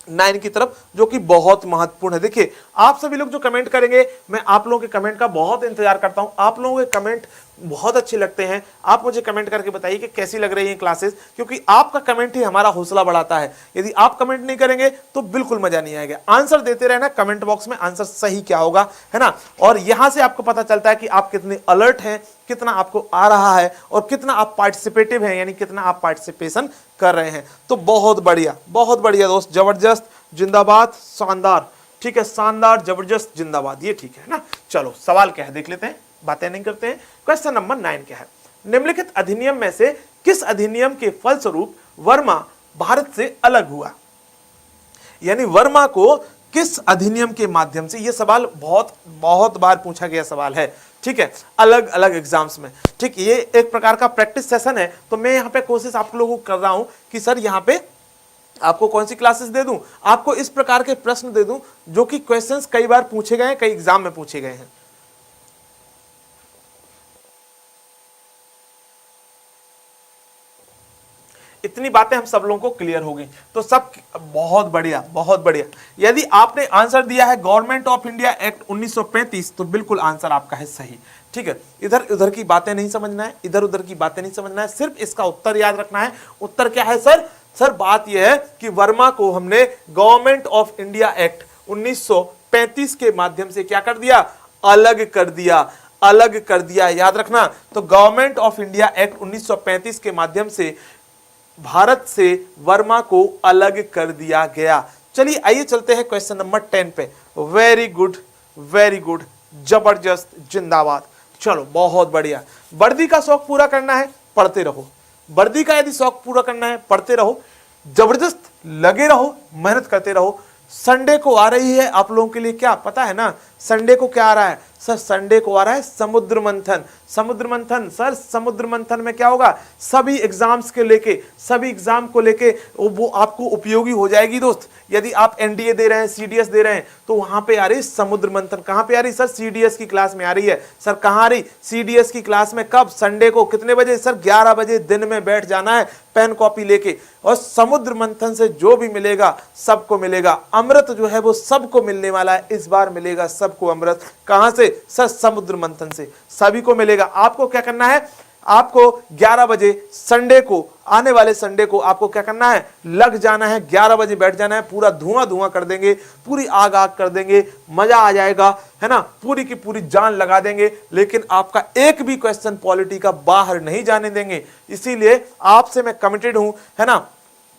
9 की तरफ, जो कि बहुत महत्वपूर्ण है। देखिए आप सभी लोग जो कमेंट करेंगे, मैं आप लोगों के कमेंट का बहुत इंतजार करता हूं। आप लोगों के कमेंट बहुत अच्छे लगते हैं। आप मुझे कमेंट करके बताइए कि कैसी लग रही है क्लासेस, क्योंकि आपका कमेंट ही हमारा हौसला बढ़ाता है। यदि आप कमेंट नहीं करेंगे तो बिल्कुल मजा नहीं आएगा। आंसर देते रहना कमेंट बॉक्स में, आंसर सही क्या होगा, है ना, और यहां से आपको पता चलता है कि आप कितने अलर्ट हैं, कितना आपको आ रहा है और कितना आप पार्टिसिपेटिव हैं, यानी कितना आप पार्टिसिपेशन कर रहे हैं। तो बहुत बढ़िया दोस्त, जबरदस्त, जिंदाबाद, शानदार। ठीक है, शानदार, जबरदस्त, जिंदाबाद, ये ठीक है ना। चलो सवाल क्या है देख लेते हैं, बातें नहीं करते हैं। क्वेश्चन नंबर 9 क्या है? निम्नलिखित अधिनियम में से किस अधिनियम के फलस्वरूप वर्मा भारत से अलग हुआ? यानी वर्मा को किस अधिनियम के माध्यम से, यह सवाल बहुत बार पूछा गया सवाल है। ठीक है, अलग अलग एग्जाम्स में। ठीक, ये एक प्रकार का प्रैक्टिस सेशन है। तो मैं यहाँ पे कोशिश आप लोगों को कर रहा हूं कि सर यहाँ पे आपको कौन सी क्लासेस दे दूं, आपको इस प्रकार के प्रश्न दे दूं जो कि क्वेश्चंस कई बार पूछे गए हैं, कई एग्जाम में पूछे गए हैं। इतनी बातें हम सब लोगों को क्लियर हो गई। तो सब बहुत बढ़िया, बहुत बढ़िया। यदि आपने आंसर दिया है गवर्नमेंट ऑफ इंडिया एक्ट 1935 तो बिल्कुल आंसर आपका है सही। ठीक है, इधर उधर की बातें नहीं समझना है, इधर उधर की बातें नहीं समझना है, सिर्फ इसका उत्तर याद रखना है। उत्तर क्या है सर? सर बात यह है कि वर्मा को हमने गवर्नमेंट ऑफ इंडिया एक्ट 1935 के माध्यम से क्या कर दिया? अलग कर दिया, अलग कर दिया, याद रखना। तो गवर्नमेंट ऑफ इंडिया एक्ट 1935 के माध्यम से भारत से वर्मा को अलग कर दिया गया। चलिए आइए चलते हैं क्वेश्चन नंबर 10 पे। वेरी गुड, वेरी गुड, जबरदस्त, जिंदाबाद। चलो बहुत बढ़िया। वर्दी का शौक पूरा करना है, पढ़ते रहो। वर्दी का यदि शौक पूरा करना है, पढ़ते रहो, जबरदस्त लगे रहो, मेहनत करते रहो। संडे को आ रही है आप लोगों के लिए क्या पता है ना? संडे को क्या आ रहा है सर? संडे को आ रहा है समुद्र मंथन। समुद्र मंथन सर, समुद्र मंथन में क्या होगा? सभी एग्जाम्स के लेके, सभी एग्जाम को लेके वो आपको उपयोगी हो जाएगी दोस्त। यदि आप एनडीए दे रहे हैं, सीडीएस दे रहे हैं, तो वहां पे आ रही समुद्र मंथन। कहां पे आ रही सर? सीडीएस की क्लास में आ रही है। सर कहां आ रही? सीडीएस की क्लास में। कब? संडे को। कितने बजे सर? 11 बजे दिन में बैठ जाना है पेन कॉपी लेके, और समुद्र मंथन से जो भी मिलेगा सबको मिलेगा। अमृत जो है वो सबको मिलने वाला है, इस बार मिलेगा सबको अमृत। कहां से सर? समुद्र मंथन से सभी को मिलेगा। आपको क्या करना है? आपको 11 बजे संडे को, आने वाले संडे को आपको क्या करना है? लग जाना है, 11 बजे बैठ जाना है। पूरा धुआं धुआं कर देंगे, पूरी आग आग कर देंगे, मजा आ जाएगा, है ना? पूरी की पूरी जान लगा देंगे, लेकिन आपका एक भी क्वेश्चन पॉलिटी का बाहर नहीं जाने देंगे। इसीलिए आपसे मैं कमिटेड हूं, है ना?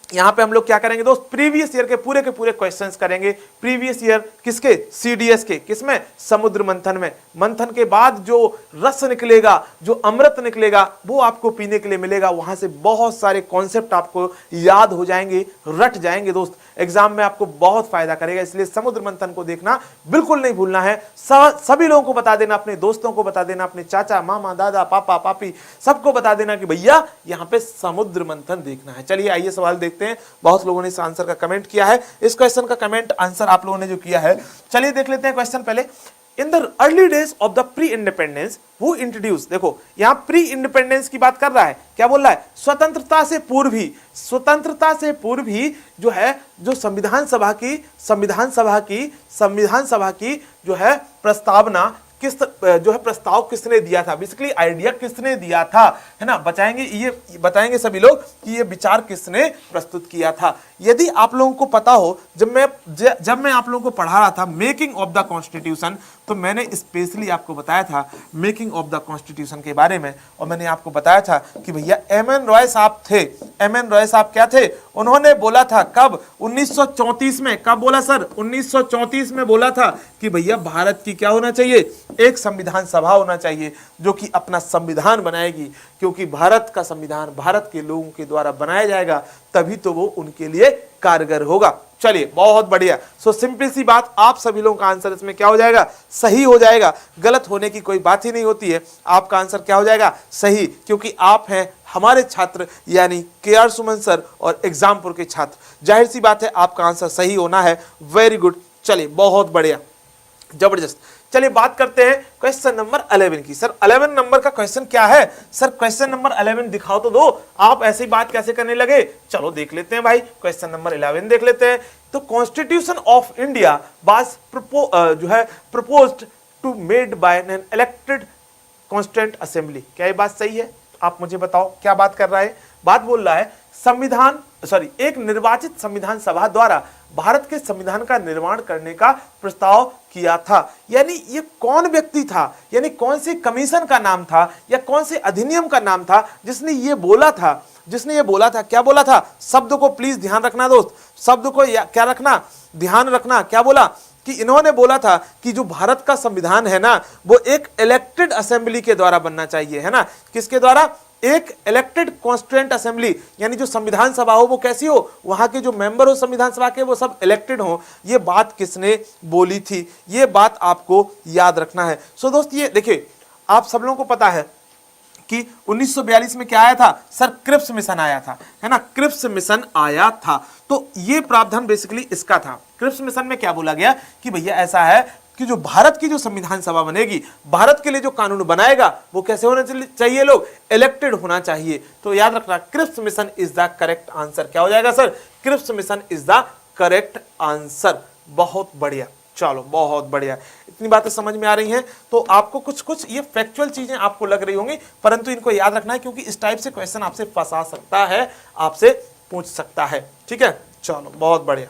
यहां पे हम लोग क्या करेंगे दोस्त? प्रीवियस ईयर के पूरे क्वेश्चंस करेंगे। प्रीवियस ईयर किसके? सीडीएस के। किसमें? समुद्र मंथन में। मंथन के बाद जो रस निकलेगा, जो अमृत निकलेगा, वो आपको पीने के लिए मिलेगा। वहां से बहुत सारे कॉन्सेप्ट आपको याद हो जाएंगे, रट जाएंगे दोस्त। एग्जाम में आपको बहुत फायदा करेगा। इसलिए समुद्र मंथन को देखना बिल्कुल नहीं भूलना है। सभी लोगों को बता देना, अपने दोस्तों को बता देना, अपने चाचा, मामा, दादा, पापा, पापी, सबको बता देना कि भैया यहाँ पे समुद्र मंथन देखना है। चलिए आइए सवाल देखते हैं। बहुत लोगों ने इस आंसर का कमेंट किया है। इस क्वेश्चन का कमेंट आंसर आप लोगों ने जो किया है, चलिए देख लेते हैं क्वेश्चन पहले। In the early days of the pre independence who introduce, देखो यहां प्री इंडिपेंडेंस की बात कर रहा है। क्या बोल रहा है? स्वतंत्रता से पूर्व ही, स्वतंत्रता से पूर्व ही जो है, जो संविधान सभा की जो है प्रस्तावना, किस जो है प्रस्ताव किसने दिया था? बेसिकली आइडिया किसने दिया था, है ना? बताएंगे सभी लोग कि ये विचार किसने प्रस्तुत किया था। यदि आप लोगों को पता हो, जब मैं आप लोगों को पढ़ा रहा था मेकिंग ऑफ द कॉन्स्टिट्यूशन, तो मैंने स्पेशली आपको बताया था मेकिंग ऑफ द कॉन्स्टिट्यूशन के बारे में, और मैंने आपको बताया था कि भैया एमएन रॉय साहब थे। एमएन रॉय साहब क्या थे? उन्होंने बोला था कब? 1934 में। कब बोला सर? 1934 में बोला था कि भैया भारत की क्या होना चाहिए? एक संविधान सभा होना चाहिए जो कि अपना संविधान बनाएगी, क्योंकि भारत का संविधान भारत के लोगों के द्वारा बनाया जाएगा, तभी तो वो उनके लिए कारगर होगा। चलिए बहुत बढ़िया। सो सिंपल सी बात, आप सभी लोगों का आंसर इसमें क्या हो जाएगा? सही हो जाएगा। गलत होने की कोई बात ही नहीं होती है। आपका आंसर क्या हो जाएगा? सही, क्योंकि आप हैं हमारे छात्र, यानी के.आर. सुमन सर और एग्जामपुर के छात्र। जाहिर सी बात है आपका आंसर सही होना है। Very good. चलिए बहुत बढ़िया, जबरदस्त। चलिए बात करते हैं क्वेश्चन नंबर 11 की। सर 11 नंबर का क्वेश्चन क्या है? सर क्वेश्चन नंबर 11 दिखाओ तो दो। आप ऐसी बात कैसे करने लगे? चलो देख लेते हैं भाई, क्वेश्चन नंबर 11 देख लेते हैं। तो constitution of India was proposed to made by an elected constituent assembly. क्या ये बात सही है? आप मुझे बताओ क्या बात कर रहा है? बात बोल रहा है एक निर्वाचित संविधान सभा द्वारा भारत के संविधान का निर्माण करने का प्रस्ताव किया था। यानी ये कौन व्यक्ति था, यानी कौन से कमीशन का नाम था या कौन से अधिनियम का नाम था जिसने ये बोला था? क्या बोला था? शब्द को प्लीज ध्यान रखना दोस्त, शब्द को क्या रखना? ध्यान रखना। क्या बोला? कि इन्होंने बोला था कि जो भारत का संविधान है ना, वो एक इलेक्टेड असेंबली के द्वारा बनना चाहिए, है ना? किसके द्वारा? एक इलेक्टेड कॉन्स्टिट्यूएंट असेंबली, यानी जो संविधान सभा हो वो कैसी हो? वहां के जो मेंबर हो संविधान सभा के वो सब इलेक्टेड हो। ये बात किसने बोली थी? ये बात आपको याद रखना है। सो दोस्त ये देखिए, आप सब लोगों को पता है कि 1942 में क्या आया था? सर क्रिप्स मिशन आया था, है ना? क्रिप्स मिशन आया था। तो ये प्रावधान बेसिकली इसका था। क्रिप्स मिशन में क्या बोला गया कि भैया ऐसा है कि जो भारत की जो संविधान सभा बनेगी, भारत के लिए जो कानून बनाएगा, वो कैसे होना चाहिए, लोग इलेक्टेड होना चाहिए। तो याद रखना, Cripps mission is the correct answer. क्या हो जाएगा sir? Cripps mission is the correct answer. बहुत बढ़िया, चलो बहुत बढ़िया, इतनी बातें समझ में आ रही हैं। तो आपको कुछ कुछ ये फैक्चुअल चीजें आपको लग रही होंगी, परंतु इनको याद रखना है, क्योंकि इस टाइप से क्वेश्चन आपसे फंसा सकता है, आपसे पूछ सकता है। ठीक है, चलो बहुत बढ़िया।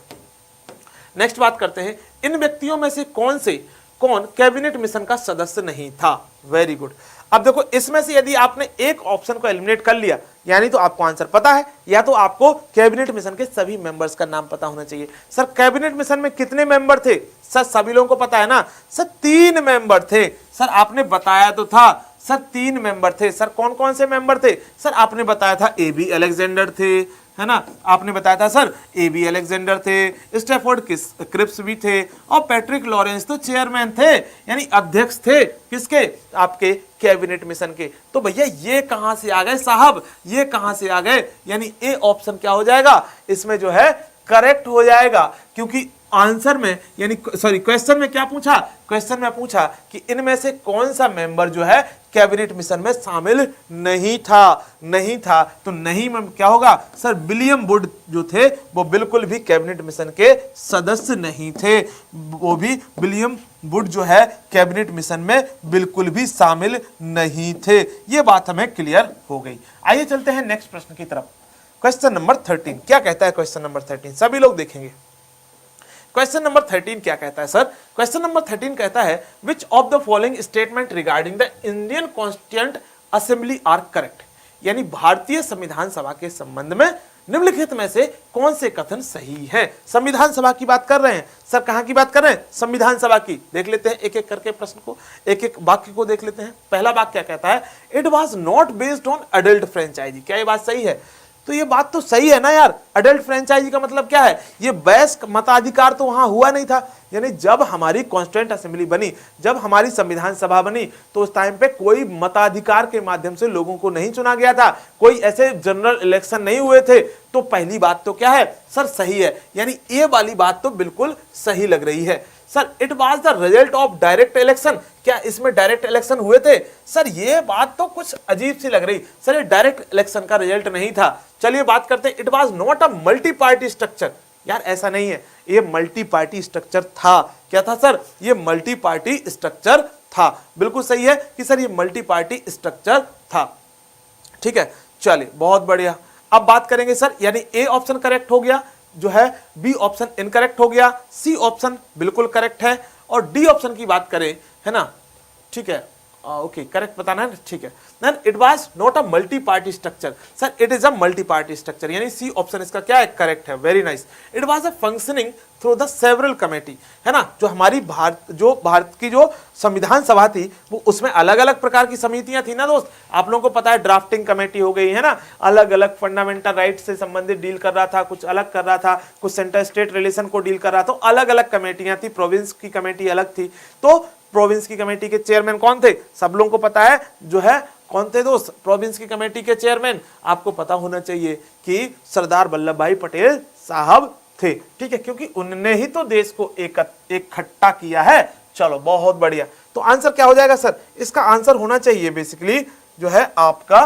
नेक्स्ट बात करते हैं, इन व्यक्तियों में से कौन कैबिनेट मिशन का सदस्य नहीं था? Very good. अब देखो, इसमें से यदि आपने एक ऑप्शन को एलिमिनेट कर लिया, यानी तो आपको आंसर पता है, या तो आपको कैबिनेट मिशन के सभी मेंबर्स का नाम पता होना चाहिए। सर कैबिनेट मिशन में कितने मेंबर थे? सर सभी लोगों को पता है ना सर, 3 मेंबर थे। सर आपने बताया तो था सर 3 मेंबर थे। सर कौन कौन से मेंबर थे? सर आपने बताया था AB अलेक्जेंडर थे, है ना, आपने बताया था सर AB अलेक्जेंडर थे, स्टैफोर्ड क्रिप्स भी थे, और पैट्रिक लॉरेंस तो चेयरमैन थे, यानी अध्यक्ष थे किसके? आपके कैबिनेट मिशन के। तो भैया ये कहां से आ गए साहब, ये कहां से आ गए? यानी ए ऑप्शन क्या हो जाएगा इसमें, जो है करेक्ट हो जाएगा, क्योंकि आंसर में यानी सॉरी क्वेश्चन में क्या पूछा? क्वेश्चन में पूछा कि इनमें से कौन सा मेंबर जो है कैबिनेट मिशन में शामिल नहीं था। तो नहीं में क्या होगा सर? विलियम वुड जो थे वो बिल्कुल भी कैबिनेट मिशन के सदस्य नहीं थे, वो भी विलियम वुड जो है कैबिनेट मिशन में बिल्कुल भी शामिल नहीं थे। ये बात हमें क्लियर हो गई। आइए चलते हैं नेक्स्ट प्रश्न की तरफ। क्वेश्चन नंबर 13 क्या कहता है? क्वेश्चन नंबर 13 सभी लोग देखेंगे। क्वेश्चन नंबर 13 क्या कहता है सर? क्वेश्चन नंबर 13 कहता है, which of the following statement regarding the Indian constituent assembly are correct? यानी भारतीय संविधान सभा के संबंध में निम्नलिखित में से कौन से कथन सही है? संविधान सभा की बात कर रहे हैं सर, कहां की बात कर रहे हैं? संविधान सभा की। देख लेते हैं एक एक करके प्रश्न को, एक एक वाक्य को देख लेते हैं। पहला वाक्य क्या कहता है? It was not based on adult franchise. क्या ये बात सही है? तो ये बात तो सही है ना यार। अडल्ट फ्रेंचाइजी का मतलब क्या है? ये वयस्क मताधिकार तो वहां हुआ नहीं था। यानी जब हमारी कॉन्स्टिट्यूएंट असेंबली बनी, जब हमारी संविधान सभा बनी, तो उस टाइम पे कोई मताधिकार के माध्यम से लोगों को नहीं चुना गया था, कोई ऐसे जनरल इलेक्शन नहीं हुए थे। तो पहली बात तो क्या है सर? सही है। यानी ये वाली बात तो बिल्कुल सही लग रही है। Sir it was the result of direct election. क्या इसमें डायरेक्ट इलेक्शन हुए थे? सर ये बात तो कुछ अजीब सी लग रही। सर ये डायरेक्ट इलेक्शन का रिजल्ट नहीं था। चलिए बात करते हैं, it was not a multi party structure. यार ऐसा नहीं है, ये मल्टी पार्टी स्ट्रक्चर था। क्या था सर? ये मल्टी पार्टी स्ट्रक्चर था। बिल्कुल सही है कि सर ये मल्टी पार्टी स्ट्रक्चर था। ठीक है, चलिए बहुत बढ़िया। अब बात करेंगे सर, यानी ए ऑप्शन करेक्ट हो गया, जो है बी ऑप्शन इनकरेक्ट हो गया, सी ऑप्शन बिल्कुल करेक्ट है, और डी ऑप्शन की बात करें, है ना, ठीक है, ओके करेक्ट बताना है, ठीक है। Then it was not a multi party structure. Sir it is a multi party structure, यानी सी ऑप्शन इसका क्या है? करेक्ट है। Very nice. It was a functioning through the several committee, है ना, जो हमारी भारत की जो संविधान सभा थी, वो उसमें अलग अलग प्रकार की समितियां थी ना दोस्त। आप लोगों को पता है ड्राफ्टिंग कमेटी हो गई, है ना, अलग अलग फंडामेंटल राइट से संबंधित डील कर रहा था, कुछ अलग कर रहा था, कुछ सेंटर स्टेट रिलेशन को डील कर रहा था। तो अलग अलग कमेटियां थी, प्रोविंस की कमेटी अलग थी। तो प्रोविंस की कमेटी के चेयरमैन कौन थे? सब लोगों को पता है, जो है कौन थे दोस्त? प्रोविंस की कमेटी के चेयरमैन आपको पता होना चाहिए कि सरदार वल्लभ भाई पटेल साहब थे। ठीक है, क्योंकि उन्होंने ही तो देश को इकट्ठा किया है। चलो बहुत बढ़िया। तो आंसर क्या हो जाएगा सर? इसका आंसर होना चाहिए बेसिकली जो है आपका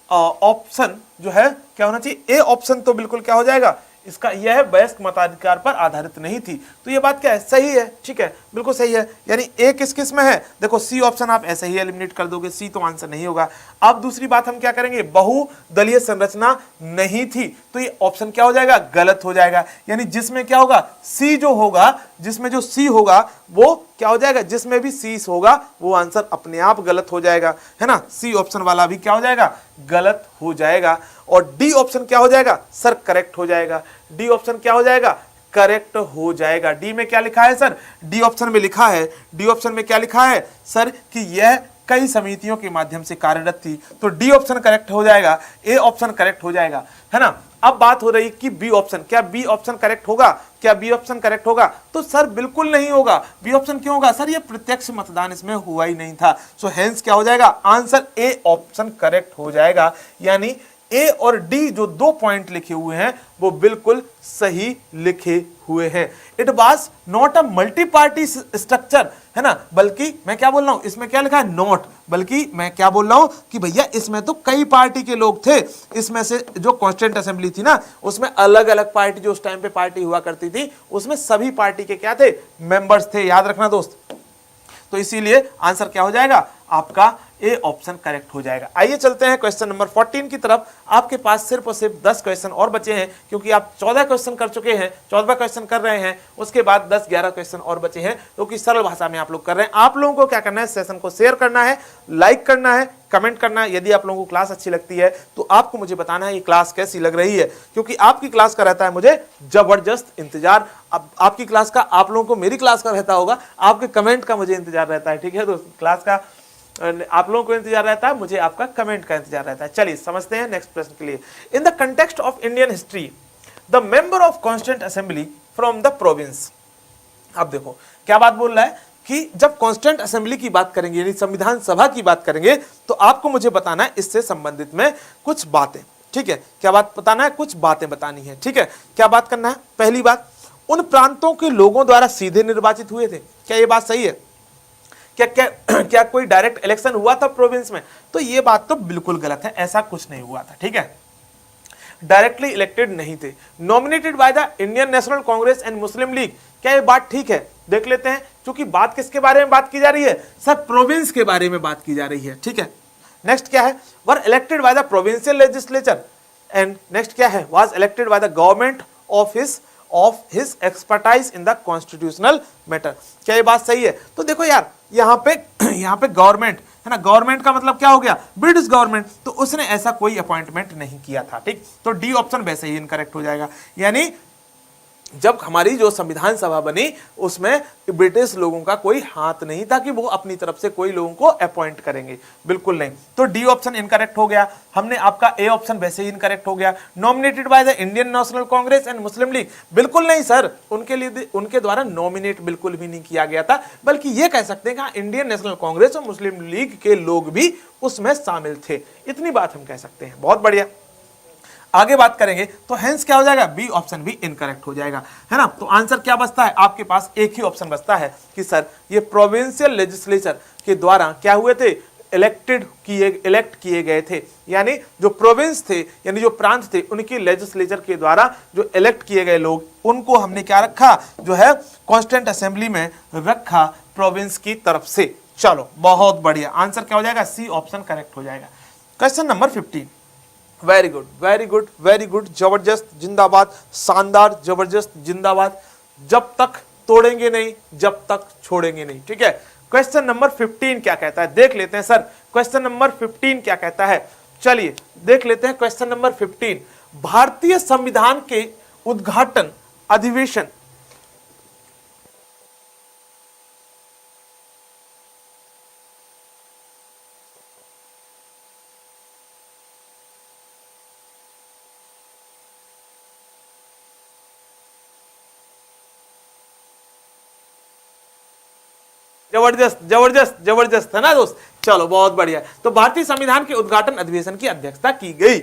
ऑप्शन जो है क्या होना चाहिए? ए ऑप्शन तो बिल्कुल क्या हो जाएगा इसका? यह है वयस्क मताधिकार पर आधारित नहीं थी। तो ये बात क्या है? सही है, ठीक है, बिल्कुल सही है। यानी ए किस किस में है? देखो सी ऑप्शन आप ऐसे ही एलिमिनेट कर दोगे, सी तो आंसर नहीं होगा। अब दूसरी बात हम क्या करेंगे? बहुदलीय संरचना नहीं थी, तो ये ऑप्शन क्या हो जाएगा? गलत हो जाएगा। यानी जिसमें क्या होगा? सी जो होगा, जिसमें जो सी होगा वो क्या हो जाएगा? जिसमें भी सी होगा वो आंसर अपने आप गलत हो जाएगा, है ना। सी ऑप्शन वाला भी क्या हो जाएगा? गलत हो जाएगा। और डी ऑप्शन क्या हो जाएगा सर? करेक्ट हो जाएगा। डी ऑप्शन क्या हो जाएगा? करेक्ट हो जाएगा। डी में क्या लिखा है सर? डी ऑप्शन में लिखा है, डी ऑप्शन में क्या लिखा है सर? कि यह कई समितियों के माध्यम से कार्यरत थी। तो डी ऑप्शन करेक्ट हो जाएगा, ए ऑप्शन करेक्ट हो जाएगा, है ना। अब बात हो रही कि बी ऑप्शन, क्या बी ऑप्शन करेक्ट होगा? क्या बी ऑप्शन करेक्ट होगा? तो सर बिल्कुल नहीं होगा। बी ऑप्शन क्यों होगा सर? ये प्रत्यक्ष मतदान इसमें हुआ ही नहीं था। सो हेंस क्या हो जाएगा? आंसर ए ऑप्शन करेक्ट हो जाएगा। यानी ए और डी जो 2 पॉइंट लिखे हुए हैं वो बिल्कुल सही लिखे हुए हैं। It was not a multi party structure, है ना, बल्कि मैं क्या बोल रहा हूं, इसमें क्या लिखा है, नॉट, बल्कि मैं क्या बोल रहा हूं कि भैया इसमें तो कई पार्टी के लोग थे। इसमें से जो कॉन्स्टिट्यूएंट असेंबली थी ना, उसमें अलग अलग पार्टी, जो उस टाइम पे पार्टी हुआ करती थी, उसमें सभी पार्टी के क्या थे, मेंबर्स थे। याद रखना दोस्त। तो इसीलिए आंसर क्या हो जाएगा आपका, ए ऑप्शन करेक्ट हो जाएगा। आइए चलते हैं क्वेश्चन नंबर 14 की तरफ। आपके पास सिर्फ और सिर्फ 10 क्वेश्चन और बचे हैं, क्योंकि आप 14 क्वेश्चन कर चुके हैं, 14वां क्वेश्चन कर रहे हैं, उसके बाद 10-11 क्वेश्चन और बचे हैं, जो कि सरल भाषा में आप लोग कर रहे हैं। आप लोगों को क्या करना है, सेशन को शेयर करना है, लाइक करना है, कमेंट करना है। यदि आप लोगों को क्लास अच्छी लगती है तो आपको मुझे बताना है ये क्लास कैसी लग रही है, क्योंकि आपकी क्लास का रहता है मुझे जबरदस्त इंतजार। अब आपकी क्लास का, आप लोगों को मेरी क्लास का रहता होगा, आपके कमेंट का मुझे इंतजार रहता है। ठीक है दोस्त, क्लास का आप लोगों को इंतजार रहता है, मुझे आपका कमेंट का इंतजार रहता है। चलिए समझते हैं नेक्स्ट प्रश्न के लिए। In the context of Indian history the member of constituent assembly from the province. अब देखो क्या बात बोल रहा है कि जब कॉन्स्टिट्यूएंट असेंबली की बात करेंगे, यानी संविधान सभा की बात करेंगे, तो आपको मुझे बताना है इससे संबंधित में कुछ बातें। ठीक है, क्या बात बताना है, कुछ बातें बतानी है। ठीक है, क्या बात करना है, पहली बात, उन प्रांतों के लोगों द्वारा सीधे निर्वाचित हुए थे। क्या ये बात सही है? क्या क्या क्या कोई डायरेक्ट इलेक्शन हुआ था प्रोविंस में? तो ये बात तो बिल्कुल गलत है, ऐसा कुछ नहीं हुआ था। ठीक है, डायरेक्टली इलेक्टेड नहीं थे। Nominated by the Indian national Congress and Muslim league. क्या ये बात ठीक है? देख लेते हैं, क्योंकि बात किसके बारे में बात की जा रही है, सब प्रोविंस के बारे में बात की जा रही है। ठीक है, नेक्स्ट क्या है, were elected by the provincial legislature and next क्या है, was elected by the government of his expertise in the constitutional matter. क्या ये बात सही है? तो देखो यार, यहाँ पे गवर्नमेंट है ना, गवर्नमेंट का मतलब क्या हो गया, ब्रिटिश गवर्नमेंट, तो उसने ऐसा कोई अपॉइंटमेंट नहीं किया था। ठीक, तो डी ऑप्शन वैसे ही इनकरेक्ट हो जाएगा। यानी जब हमारी जो संविधान सभा बनी, उसमें ब्रिटिश लोगों का कोई हाथ नहीं था कि वो अपनी तरफ से कोई लोगों को अपॉइंट करेंगे, बिल्कुल नहीं। तो डी ऑप्शन इनकरेक्ट हो गया। हमने आपका ए ऑप्शन वैसे ही इनकरेक्ट हो गया। Nominated by the Indian national Congress and Muslim league, बिल्कुल नहीं सर, उनके लिए उनके द्वारा नॉमिनेट बिल्कुल भी नहीं किया गया था, बल्कि ये कह सकते हैं कि इंडियन नेशनल कांग्रेस और मुस्लिम लीग के लोग भी उसमें शामिल थे। इतनी बात हम कह सकते हैं। बहुत बढ़िया, आगे बात करेंगे तो हेंस क्या हो जाएगा, बी ऑप्शन भी इनकरेक्ट हो जाएगा, है ना। तो आंसर क्या बचता है, आपके पास एक ही ऑप्शन बचता है कि सर ये प्रोविंशियल लेजिस्लेचर के द्वारा क्या हुए थे, इलेक्ट किए गए थे। यानी जो प्रोविंस थे, यानी जो प्रांत थे, उनकी लेजिस्लेचर के द्वारा जो इलेक्ट किए गए लोग, उनको हमने क्या रखा, जो है कॉन्स्टिट्यूएंट असेंबली में रखा प्रोविंस की तरफ से। चलो बहुत बढ़िया, आंसर क्या हो जाएगा, सी ऑप्शन करेक्ट हो जाएगा। Question number 15, very good very good very good, जबरदस्त, जिंदाबाद, शानदार, जबरदस्त, जिंदाबाद। जब तक तोड़ेंगे नहीं, जब तक छोड़ेंगे नहीं। ठीक है, क्वेश्चन नंबर 15 क्या कहता है, देख लेते हैं सर। क्वेश्चन नंबर 15 क्या कहता है, चलिए देख लेते हैं। क्वेश्चन नंबर 15, भारतीय संविधान के उद्घाटन अधिवेशन जबरदस्त जबरदस्त जबरदस्त, है ना दोस्त। चलो बहुत बढ़िया। तो भारतीय संविधान के उद्घाटन अधिवेशन की अध्यक्षता की गई।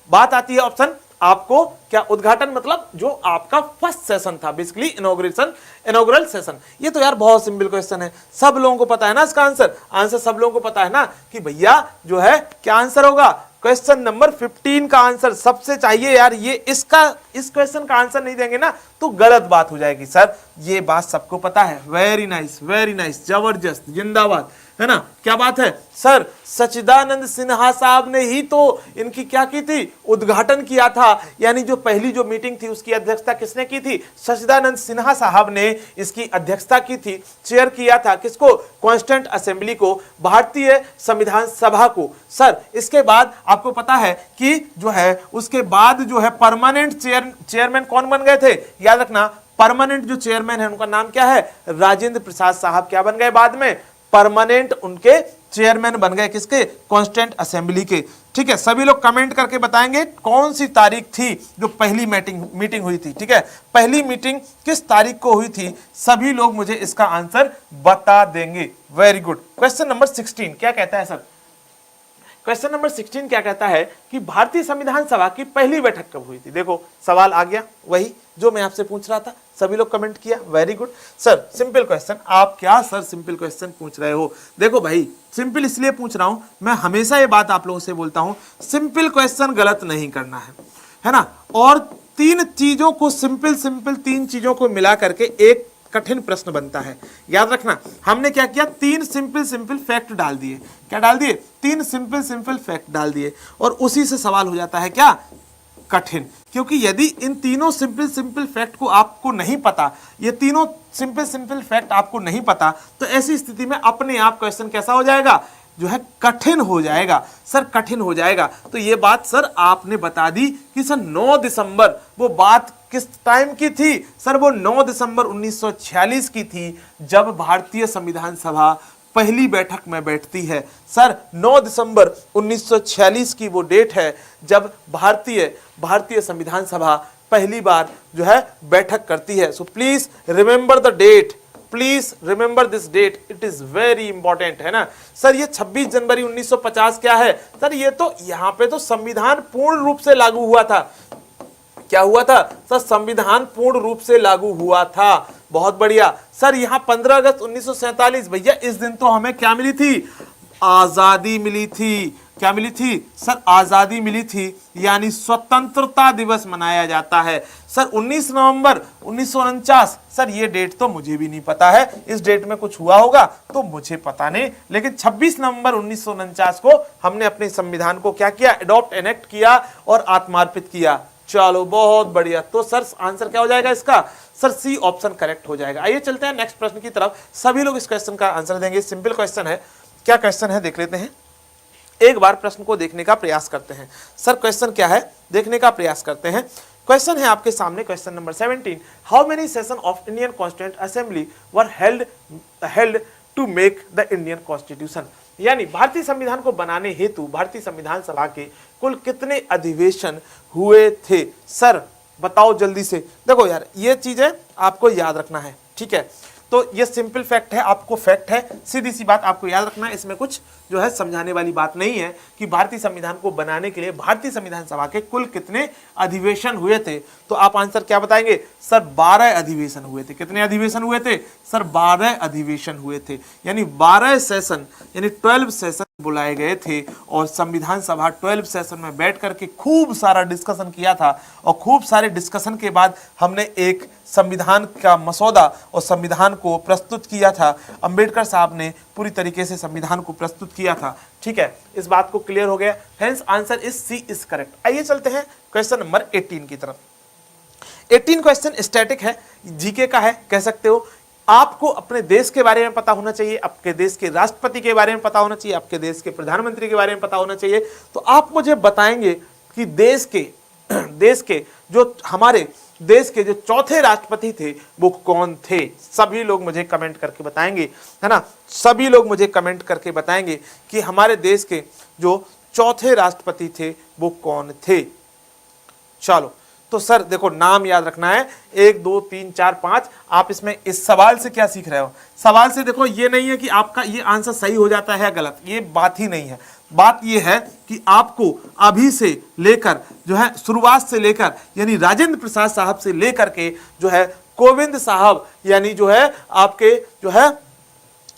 बात आती है ऑप्शन, आपको क्या उद्घाटन मतलब जो आपका फर्स्ट सेशन था, बेसिकली इनॉग्रल सेशन। ये तो यार बहुत सिंपल क्वेश्चन है, सब लोगों को पता है ना इसका आंसर सब लोगों को पता है ना कि भैया जो है क्या आंसर होगा, क्वेश्चन नंबर 15 का आंसर सबसे चाहिए यार। ये इस क्वेश्चन का आंसर नहीं देंगे ना तो गलत बात हो जाएगी सर, ये बात सबको पता है। वेरी नाइस, जबरदस्त, जिंदाबाद, है ना। क्या बात है सर, सच्चिदानंद सिन्हा साहब ने ही तो इनकी क्या की थी, उद्घाटन किया था। यानी जो पहली जो मीटिंग थी उसकी अध्यक्षता किसने की थी, सच्चिदानंद सिन्हा साहब ने इसकी अध्यक्षता की थी, चेयर किया था। किसको, कॉन्स्टिट्यूएंट असेंबली को, भारतीय संविधान सभा को। सर इसके बाद आपको पता है कि जो है उसके बाद जो है परमानेंट चेयरमैन कौन बन गए थे, याद रखना, परमानेंट जो चेयरमैन है उनका नाम क्या है, राजेंद्र प्रसाद साहब क्या बन गए बाद में, परमानेंट उनके चेयरमैन बन गए, किसके, कॉन्स्टिट्यूएंट असेंबली के। ठीक है, सभी लोग कमेंट करके बताएंगे कौन सी तारीख थी जो पहली मीटिंग हुई थी। ठीक है, पहली मीटिंग किस तारीख को हुई थी, सभी लोग मुझे इसका आंसर बता देंगे। Very good. क्वेश्चन नंबर 16 क्या कहता है सर, क्वेश्चन नंबर 16 क्या कहता है कि भारतीय संविधान सभा की पहली बैठक कब हुई थी। देखो सवाल आ गया वही जो मैं आपसे पूछ रहा था, सभी लोग कमेंट किया, very good sir. Simple question, आप क्या सर सिंपल क्वेश्चन पूछ रहे हो। देखो भाई सिंपल इसलिए पूछ रहा हूं, मैं हमेशा ये बात आप लोगों से बोलता हूं, सिंपल क्वेश्चन गलत नहीं करना है ना। और तीन चीजों को सिंपल तीन चीजों को मिला करके एक कठिन प्रश्न बनता है। याद रखना हमने क्या किया, तीन सिंपल फैक्ट डाल दिए। क्या डाल दिए, तीन सिंपल फैक्ट डाल दिए, और उसी से सवाल हो जाता है क्या, कठिन। क्योंकि यदि इन तीनों सिंपल फैक्ट को आपको नहीं पता, ये तीनों सिंपल फैक्ट आपको नहीं पता, तो ऐसी स्थिति में अपने आप क्वेश्चन कैसा हो जाएगा, जो है कठिन हो जाएगा। सर कठिन हो जाएगा, तो ये बात सर आपने बता दी कि सर 9 दिसंबर, वो बात किस टाइम की थी सर, वो 9 दिसंबर 1946 की थी, जब भारतीय संविधान सभा पहली बैठक में बैठती है। सर 9 दिसंबर 1946 की वो डेट है जब भारतीय संविधान सभा पहली बार जो है बैठक करती है। So please remember the date, please remember this date, it is very important, है ना। सर ये 26 जनवरी 1950 क्या है सर, ये तो यहाँ पे तो संविधान पूर्ण रूप से लागू हुआ था। क्या हुआ था सर, संविधान पूर्ण रूप से लागू हुआ था। बहुत बढ़िया सर। यहाँ 15 अगस्त 1947, भैया इस दिन तो हमें क्या मिली थी, आजादी मिली थी। क्या मिली थी सर, आजादी मिली थी, यानी स्वतंत्रता दिवस मनाया जाता है। सर 19 नवंबर 1949, सर ये डेट तो मुझे भी नहीं पता है, इस डेट में कुछ हुआ होगा तो मुझे पता नहीं, लेकिन 26 नवंबर 1949 को हमने अपने संविधान को क्या किया, एडॉप्ट एनेक्ट किया और आत्मार्पित किया। चलो बहुत बढ़िया। तो सर आंसर क्या हो जाएगा इसका, सर सी ऑप्शन करेक्ट हो जाएगा। आइए चलते हैं नेक्स्ट प्रश्न की तरफ, सभी लोग इस क्वेश्चन का आंसर देंगे। सिंपल क्वेश्चन है, क्या क्वेश्चन है देख लेते हैं, एक बार प्रश्न को देखने का प्रयास करते हैं। सर क्वेश्चन क्या है देखने का प्रयास करते हैं। क्वेश्चन है आपके सामने, question number 17, how many session of Indian constituent assembly were held to make the Indian constitution. यानी भारतीय संविधान को बनाने हेतु भारतीय संविधान सभा के कुल कितने अधिवेशन हुए थे। सर बताओ जल्दी से। देखो यार ये चीजें आपको याद रखना है, ठीक है। तो ये सिंपल फैक्ट है, आपको फैक्ट है, सीधी सी बात आपको याद रखना है। इसमें कुछ जो है समझाने वाली बात नहीं है कि भारतीय संविधान को बनाने के लिए भारतीय संविधान सभा के कुल कितने अधिवेशन हुए थे। तो आप आंसर क्या बताएंगे, सर 12 अधिवेशन हुए थे। कितने अधिवेशन हुए थे सर, 12 अधिवेशन हुए थे, यानी 12 सेशन, यानी 12 सेशन बुलाए गए थे। और संविधान सभा 12 सेशन में बैठ करके खूब सारा डिस्कशन किया था, और खूब सारे डिस्कशन के बाद हमने एक संविधान का मसौदा और संविधान को प्रस्तुत किया था। अंबेडकर साहब ने पूरी तरीके से संविधान को प्रस्तुत किया था, ठीक है। इस बात को क्लियर हो गया, hence answer is C is correct. आइए चलते हैं क्वेश्चन नंबर 18 की तरफ। 18 क्वेश्चन स्टैटिक है, जीके का है कह सकते हो। आपको अपने देश के बारे में पता होना चाहिए, आपके देश के राष्ट्रपति के बारे में पता होना चाहिए, आपके देश के प्रधानमंत्री के बारे में पता होना चाहिए। तो आप मुझे बताएंगे कि देश के जो हमारे देश के जो चौथे राष्ट्रपति थे वो कौन थे। सभी लोग मुझे कमेंट करके बताएंगे, है ना। सभी लोग मुझे कमेंट करके बताएंगे कि हमारे देश के जो चौथे राष्ट्रपति थे वो कौन थे। चलो तो सर देखो नाम याद रखना है, 1 2 3 4 5। आप इसमें इस सवाल से क्या सीख रहे हो, सवाल से देखो ये नहीं है कि आपका ये आंसर सही हो जाता है या गलत, ये बात ही नहीं है। बात ये है कि आपको अभी से लेकर जो है शुरुआत से लेकर, यानी राजेंद्र प्रसाद साहब से लेकर के जो है कोविंद साहब, यानी जो है आपके जो है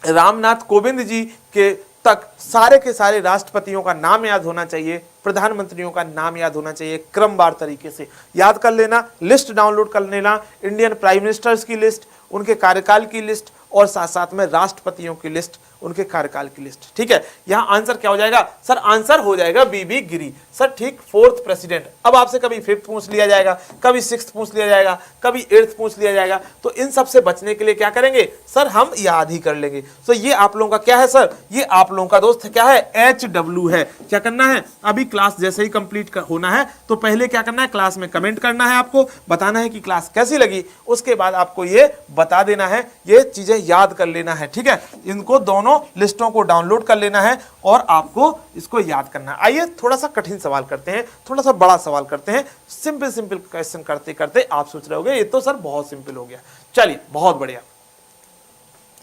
रामनाथ कोविंद जी के तक सारे के सारे राष्ट्रपतियों का नाम याद होना चाहिए, प्रधानमंत्रियों का नाम याद होना चाहिए। क्रमवार तरीके से याद कर लेना, लिस्ट डाउनलोड कर लेना, इंडियन प्राइम मिनिस्टर्स की लिस्ट, उनके कार्यकाल की लिस्ट, और साथ साथ में राष्ट्रपतियों की लिस्ट, उनके कार्यकाल की लिस्ट, ठीक है। यहां आंसर क्या हो जाएगा सर, आंसर हो जाएगा बीबी गिरी सर, ठीक, 4th प्रेसिडेंट। अब आपसे कभी 5th पूछ लिया जाएगा, कभी 6th पूछ लिया जाएगा, कभी 8th पूछ लिया जाएगा, तो इन सब से बचने के लिए क्या करेंगे सर, हम याद ही कर लेंगे। तो ये आप लोगों का क्या है सर, ये आप लोगों का दोस्त क्या है, HW है। क्या करना है, अभी क्लास जैसे ही कंप्लीट होना है तो पहले क्या करना है, क्लास में कमेंट करना है, आपको बताना है कि क्लास कैसी लगी, उसके बाद आपको ये बता देना है, ये चीजें याद कर लेना है, ठीक है। इनको दोनों लिस्टों को डाउनलोड कर लेना है और आपको इसको याद करना है। आइए थोड़ा सा कठिन सवाल करते हैं, थोड़ा सा बड़ा सवाल करते हैं। सिंपल क्वेश्चन करते करते आप सोच रहे होंगे ये तो सर बहुत सिंपल हो गया। चलिए बहुत बढ़िया।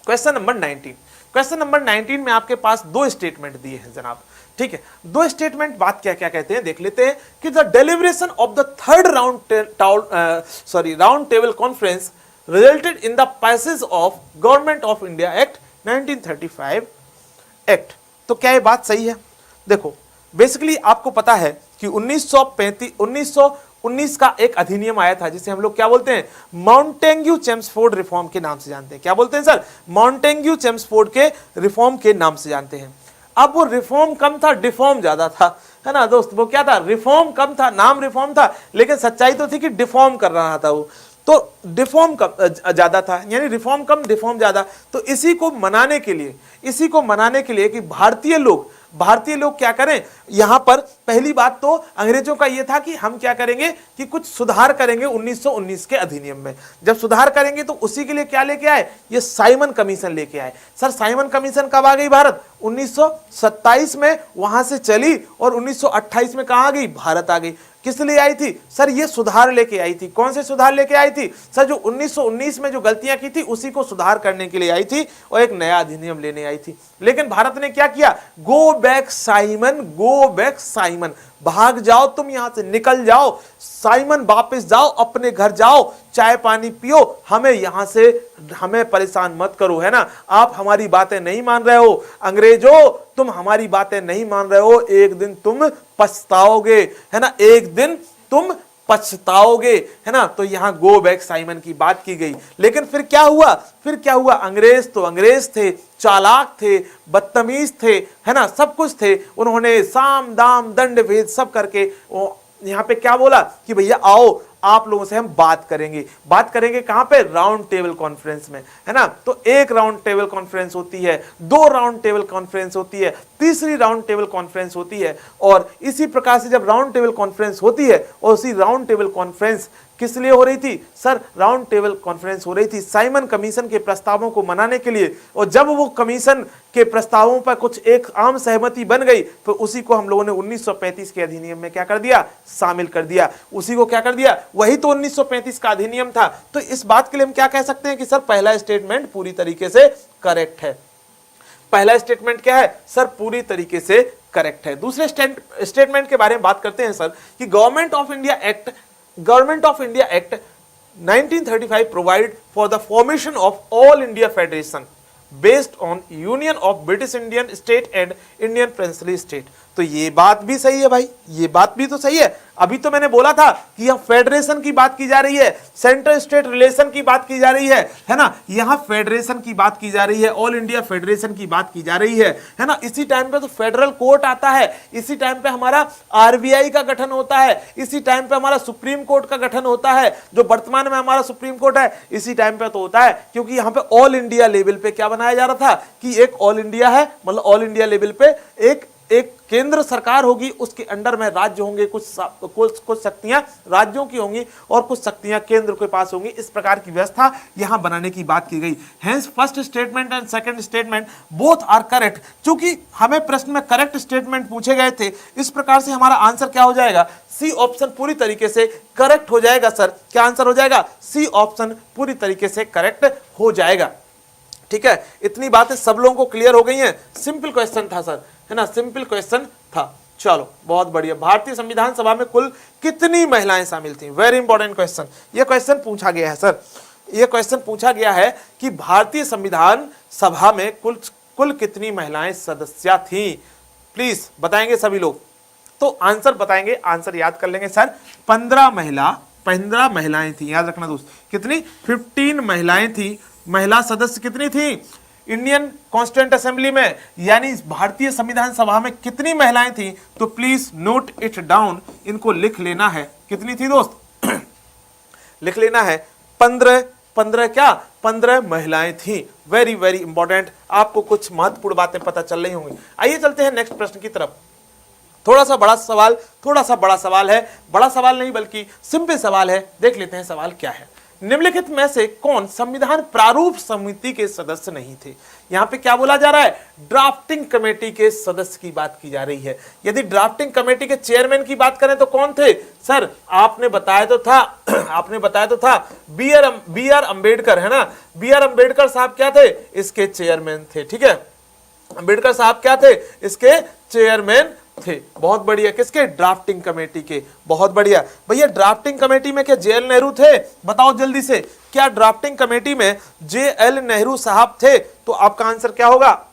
क्वेश्चन नंबर 19, क्वेश्चन नंबर 19 में आपके पास दो स्टेटमेंट दिए हैं जनाब, ठीक है। दो स्टेटमेंट बात क्या क्या कहते हैं देख लेते हैं कि the deliberation of the third round table conference resulted in the passage of government of India act 1935 act. तो क्या ये बात सही है? देखो बेसिकली आपको पता है कि 1919 का एक अधिनियम आया था जिसे हम लोग क्या बोलते हैं, माउंटेन्यू चेम्सफोर्ड रिफॉर्म के नाम से जानते हैं। क्या बोलते हैं सर? माउंटेन्यू चेम्सफोर्ड के रिफॉर्म के नाम से जानते हैं। अब वो रिफॉर्म कम था, डिफॉर्म ज्यादा था, है ना दोस्त। वो क्या था? रिफॉर्म कम था, नाम रिफॉर्म था, लेकिन सच्चाई तो थी कि डिफॉर्म कर रहा था वो। तो डिफॉर्म कम ज्यादा था, यानी रिफॉर्म कम डिफॉर्म ज्यादा। तो इसी को मनाने के लिए कि भारतीय लोग क्या करें, यहां पर पहली बात तो अंग्रेजों का यह था कि हम क्या करेंगे कि कुछ सुधार करेंगे 1919 के अधिनियम में। जब सुधार करेंगे तो उसी के लिए क्या लेके आए? ये साइमन कमीशन लेके आए। सर साइमन कमीशन कब आ गई भारत? 1927 में वहां से चली और 1928 में कहां आ गई? भारत आ गई। किस लिए आई थी? सर ये सुधार लेके आई थी। कौन से सुधार लेके आई थी? सर जो 1919 में जो गलतियां की थी उसी को सुधार करने के लिए आई थी और एक नया अधिनियम लेने आई थी। लेकिन भारत ने क्या किया? Go back Simon, go back Simon, भाग जाओ तुम यहां से, निकल जाओ साइमन, वापस जाओ, अपने घर जाओ, चाय पानी पियो, हमें परेशान मत करो, है ना। आप हमारी बातें नहीं मान रहे हो अंग्रेजों, तुम हमारी बातें नहीं मान रहे हो, एक दिन तुम पछताओगे, है ना, एक दिन तुम पछताओगे, है ना। तो यहां गो बैक साइमन की बात की गई। लेकिन फिर क्या हुआ? अंग्रेज तो अंग्रेज थे, चालाक थे, बदतमीज थे, है ना, सब कुछ थे। उन्होंने साम दाम दंड भेद सब करके यहां पे क्या बोला कि भैया आओ आप लोगों से हम बात करेंगे कहां पे? राउंड टेबल कॉन्फ्रेंस में, है ना। तो एक राउंड टेबल कॉन्फ्रेंस होती है, दो राउंड टेबल कॉन्फ्रेंस होती है, तीसरी राउंड टेबल कॉन्फ्रेंस होती है। और इसी प्रकार से जब राउंड टेबल कॉन्फ्रेंस होती है, और उसी राउंड टेबल कॉन्फ्रेंस किस लिए हो रही थी? सर राउंड टेबल कॉन्फ्रेंस हो रही थी साइमन कमीशन के प्रस्तावों को मनाने के लिए। और जब वो कमीशन के प्रस्तावों पर कुछ एक आम सहमति बन गई तो उसी को हम लोगों ने 1935 के अधिनियम में क्या कर दिया? शामिल कर दिया। उसी को क्या कर दिया? वही तो 1935 का अधिनियम था। तो इस बात के लिए हम क्या कह सकते हैं कि सर पहला स्टेटमेंट पूरी तरीके से करेक्ट है। पहला स्टेटमेंट क्या है? सर पूरी तरीके से करेक्ट है। दूसरे स्टेटमेंट के बारे में बात करते हैं सर कि government of India act 1935 provide for the formation of All India Federation based on union of British Indian state and Indian princely state। तो ये बात भी सही है भाई, ये बात भी तो सही है। अभी तो मैंने बोला था कि यहां फेडरेशन की बात की जा रही है, सेंट्रल स्टेट रिलेशन की बात की जा रही है ना। यहां फेडरेशन की बात की जा रही है, ऑल इंडिया फेडरेशन की बात की जा रही है ना। इसी टाइम पे तो फेडरल कोर्ट आता है, इसी टाइम पे हमारा आरबीआई का गठन होता है, इसी टाइम पे हमारा सुप्रीम कोर्ट का गठन होता है, जो वर्तमान में हमारा सुप्रीम कोर्ट है इसी टाइम पे तो होता है। क्योंकि यहां पे ऑल इंडिया लेवल पे क्या बनाया जा रहा था कि एक ऑल इंडिया है, मतलब ऑल इंडिया लेवल पे एक केंद्र सरकार होगी, उसके अंडर में राज्य होंगे, कुछ शक्तियां राज्यों की होंगी और कुछ शक्तियां केंद्र के पास होंगी। इस प्रकार की व्यवस्था यहां बनाने की बात की गई। Hence first statement and second statement both are correct. क्योंकि हमें प्रश्न में करेक्ट स्टेटमेंट पूछे गए थे, इस प्रकार से हमारा आंसर क्या हो जाएगा? सी ऑप्शन पूरी तरीके से करेक्ट हो जाएगा। सर क्या आंसर हो जाएगा? सी ऑप्शन पूरी तरीके से करेक्ट हो जाएगा। ठीक है, इतनी बातें सब लोगों को क्लियर हो गई हैं। सिंपल क्वेश्चन था सर, है ना, सिंपल क्वेश्चन था। चलो बहुत बढ़िया। भारतीय संविधान सभा में कुल कितनी महिलाएं शामिल थी? Very important question. ये क्वेश्चन पूछा गया है सर, ये क्वेश्चन पूछा गया है कि भारतीय संविधान सभा में कुल कितनी महिलाएं सदस्य थी? प्लीज बताएंगे सभी लोग। तो आंसर बताएंगे, आंसर याद कर लेंगे सर। 15 महिलाएं थी, याद रखना दोस्त। कितनी? 15 महिलाएं थी। महिला सदस्य कितनी थी इंडियन कॉन्स्टिट्यूएंट असेंबली में, यानी भारतीय संविधान सभा में कितनी महिलाएं थी? तो प्लीज नोट इट डाउन, इनको लिख लेना है। कितनी थी दोस्त? लिख लेना है 15 महिलाएं थी। Very very important. आपको कुछ महत्वपूर्ण बातें पता चल रही होंगी। आइए चलते हैं नेक्स्ट प्रश्न की तरफ। थोड़ा सा बड़ा सवाल है, बड़ा सवाल नहीं बल्कि सिंपल सवाल है। देख लेते हैं सवाल क्या है। निम्नलिखित में से कौन संविधान प्रारूप समिति के सदस्य नहीं थे? यहां पे क्या बोला जा रहा है? ड्राफ्टिंग कमेटी के सदस्य की बात की जा रही है। यदि ड्राफ्टिंग कमेटी के चेयरमैन की बात करें तो कौन थे? सर आपने बताया तो था आपने बताया तो था बी आर अंबेडकर, है ना। बी आर अंबेडकर साहब क्या थे? इसके चेयरमैन थे। ठीक है, अंबेडकर साहब क्या थे? इसके चेयरमैन थे। बहुत बढ़िया। किसके? ड्राफ्टिंग कमेटी के। बहुत बढ़िया। भैया ड्राफ्टिंग कमेटी में क्या जेएल नेहरू थे? बताओ जल्दी से, क्या ड्राफ्टिंग कमेटी में जेएल नेहरू साहब थे? तो आपका आंसर क्या होगा?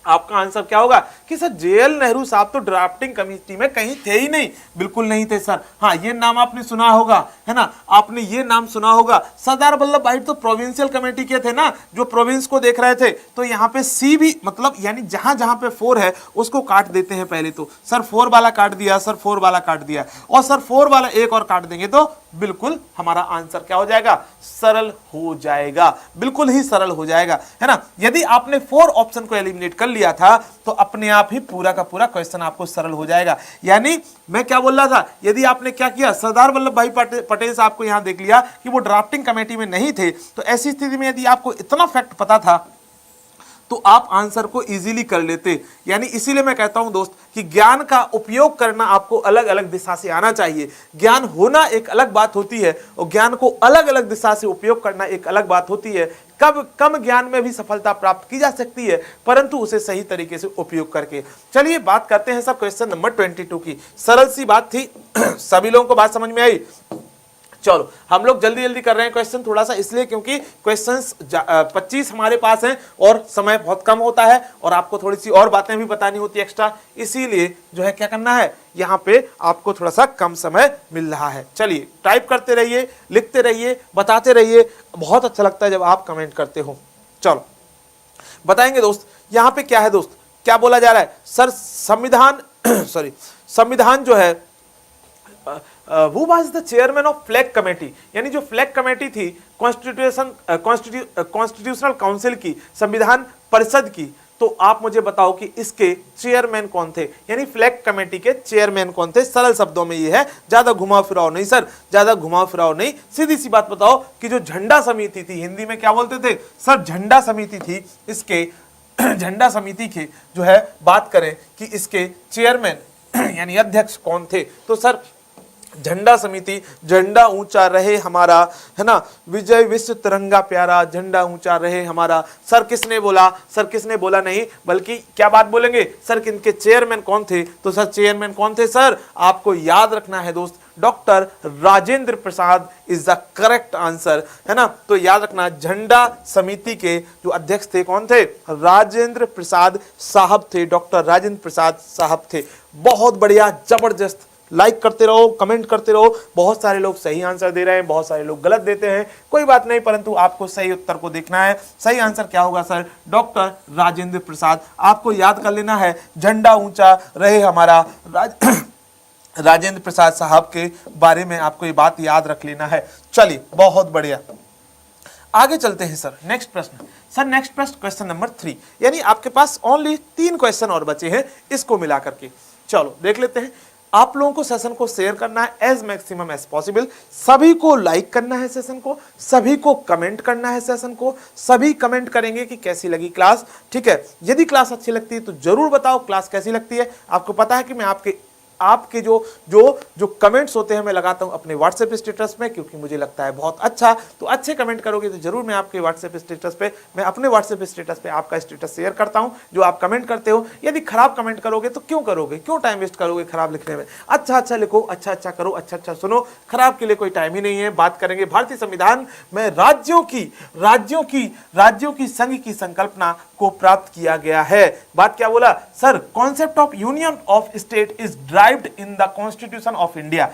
आपका आंसर क्या होगा कि सर जेएल नेहरू साहब तो ड्राफ्टिंग कमेटी में कहीं थे ही नहीं। बिल्कुल नहीं थे सर। हाँ, ये नाम आपने सुना होगा, है ना, आपने ये नाम सुना होगा। सरदार वल्लभ भाई तो प्रोविंशियल कमेटी के थे ना, जो प्रोविंस को देख रहे थे। तो यहाँ पे सी भी, मतलब यानी जहां जहां पे 4 है उसको काट देते हैं पहले। तो सर 4 वाला काट दिया, सर 4 वाला काट दिया, और सर 4 वाला एक और काट देंगे तो बिल्कुल हमारा आंसर क्या हो जाएगा? सरल हो जाएगा। बिल्कुल ही सरल हो जाएगा, है ना। यदि आपने 4 ऑप्शन को एलिमिनेट कर लिया था तो अपने आप ही पूरा का पूरा क्वेश्चन आपको सरल हो जाएगा। यानी मैं क्या बोल रहा था, यदि आपने क्या किया, सरदार वल्लभ भाई पटेल साहब को यहां देख लिया कि वो ड्राफ्टिंग कमेटी में नहीं थे, तो ऐसी स्थिति में यदि आपको इतना फैक्ट पता था तो आप आंसर को इजीली कर लेते। यानी इसीलिए मैं कहता हूं दोस्त कि ज्ञान का उपयोग करना आपको अलग अलग दिशा से आना चाहिए। ज्ञान होना एक अलग बात होती है और ज्ञान को अलग अलग दिशा से उपयोग करना एक अलग बात होती है। कम ज्ञान में भी सफलता प्राप्त की जा सकती है, परंतु उसे सही तरीके से उपयोग करके। चलिए बात करते हैं सर क्वेश्चन नंबर 22 की। सरल सी बात थी सभी लोगों को बात समझ में आई? चलो हम लोग जल्दी जल्दी कर रहे हैं क्वेश्चन, थोड़ा सा इसलिए क्योंकि क्वेश्चंस 25 हमारे पास हैं और समय बहुत कम होता है और आपको थोड़ी सी और बातें भी बतानी होती है एक्स्ट्रा, इसीलिए जो है क्या करना है, यहाँ पे आपको थोड़ा सा कम समय मिल रहा है। चलिए टाइप करते रहिए, लिखते रहिए, बताते रहिए। बहुत अच्छा लगता है जब आप कमेंट करते हो। चलो बताएंगे दोस्त, यहाँ पे क्या है दोस्त, क्या बोला जा रहा है? सर संविधान सॉरी संविधान जो है who was the chairman of flag committee, यानी जो फ्लैग कमेटी थी कॉन्स्टिट्यूशनल काउंसिल की, संविधान परिषद की, तो आप मुझे बताओ कि इसके चेयरमैन कौन थे? यानी फ्लैग कमेटी के चेयरमैन कौन थे? सरल शब्दों में ये है, ज्यादा घुमाव फिराव नहीं सर, ज्यादा घुमाव फिराव नहीं, सीधी सी बात बताओ कि जो झंडा समिति थी, हिंदी में क्या बोलते थे सर? झंडा समिति थी। इसके झंडा समिति के जो है बात करें कि इसके चेयरमैन यानी अध्यक्ष कौन थे? तो सर झंडा समिति, झंडा ऊंचा रहे हमारा, है ना, विजय विश्व तिरंगा प्यारा, झंडा ऊंचा रहे हमारा। सर किसने बोला? सर किसने बोला नहीं, बल्कि क्या बात बोलेंगे सर, किनके चेयरमैन कौन थे? तो सर चेयरमैन कौन थे सर? आपको याद रखना है दोस्त, doctor Rajendra Prasad is the correct answer, है ना। तो याद रखना, झंडा समिति के जो अध्यक्ष थे कौन थे? राजेंद्र प्रसाद साहब थे, डॉक्टर राजेंद्र प्रसाद साहब थे। बहुत बढ़िया, जबरदस्त। लाइक करते रहो, कमेंट करते रहो। बहुत सारे लोग सही आंसर दे रहे हैं, बहुत सारे लोग गलत देते हैं, कोई बात नहीं, परंतु आपको सही उत्तर को देखना है। सही आंसर क्या होगा सर? डॉक्टर राजेंद्र प्रसाद। आपको याद कर लेना है, झंडा ऊंचा रहे हमारा, राजेंद्र प्रसाद साहब के बारे में आपको ये बात याद रख लेना है। चलिए बहुत बढ़िया, आगे चलते हैं सर। नेक्स्ट प्रश्न सर, नेक्स्ट प्रश्न क्वेश्चन नंबर 3, यानी आपके पास ओनली 3 क्वेश्चन और बचे हैं इसको मिला करके। चलो देख लेते हैं। आप लोगों को सेशन को शेयर करना है एज मैक्सिमम एज पॉसिबल, सभी को लाइक करना है सेशन को, सभी को कमेंट करना है सेशन को, सभी कमेंट करेंगे कि कैसी लगी क्लास। ठीक है, यदि क्लास अच्छी लगती है तो जरूर बताओ क्लास कैसी लगती है। आपको पता है कि मैं आपके जो कमेंट्स होते हैं मैं लगाता हूं अपने व्हाट्सएप स्टेटस में, क्योंकि मुझे लगता है बहुत अच्छा, तो अच्छे कमेंट करोगे तो जरूर मैं आपके व्हाट्सएप स्टेटस पे, मैं अपने व्हाट्सएप स्टेटस पे आपका स्टेटस शेयर करता हूं जो आप कमेंट करते हो। यदि खराब कमेंट करोगे तो क्यों करोगे, क्यों टाइम वेस्ट करोगे खराब लिखने में? अच्छा अच्छा लिखो, अच्छा अच्छा करो, अच्छा अच्छा सुनो, खराब के लिए कोई टाइम ही नहीं है। बात करेंगे भारतीय संविधान में राज्यों की संघ की संकल्पना को प्राप्त किया गया है। बात क्या बोला sir? Concept of union of state is derived in the constitution of India.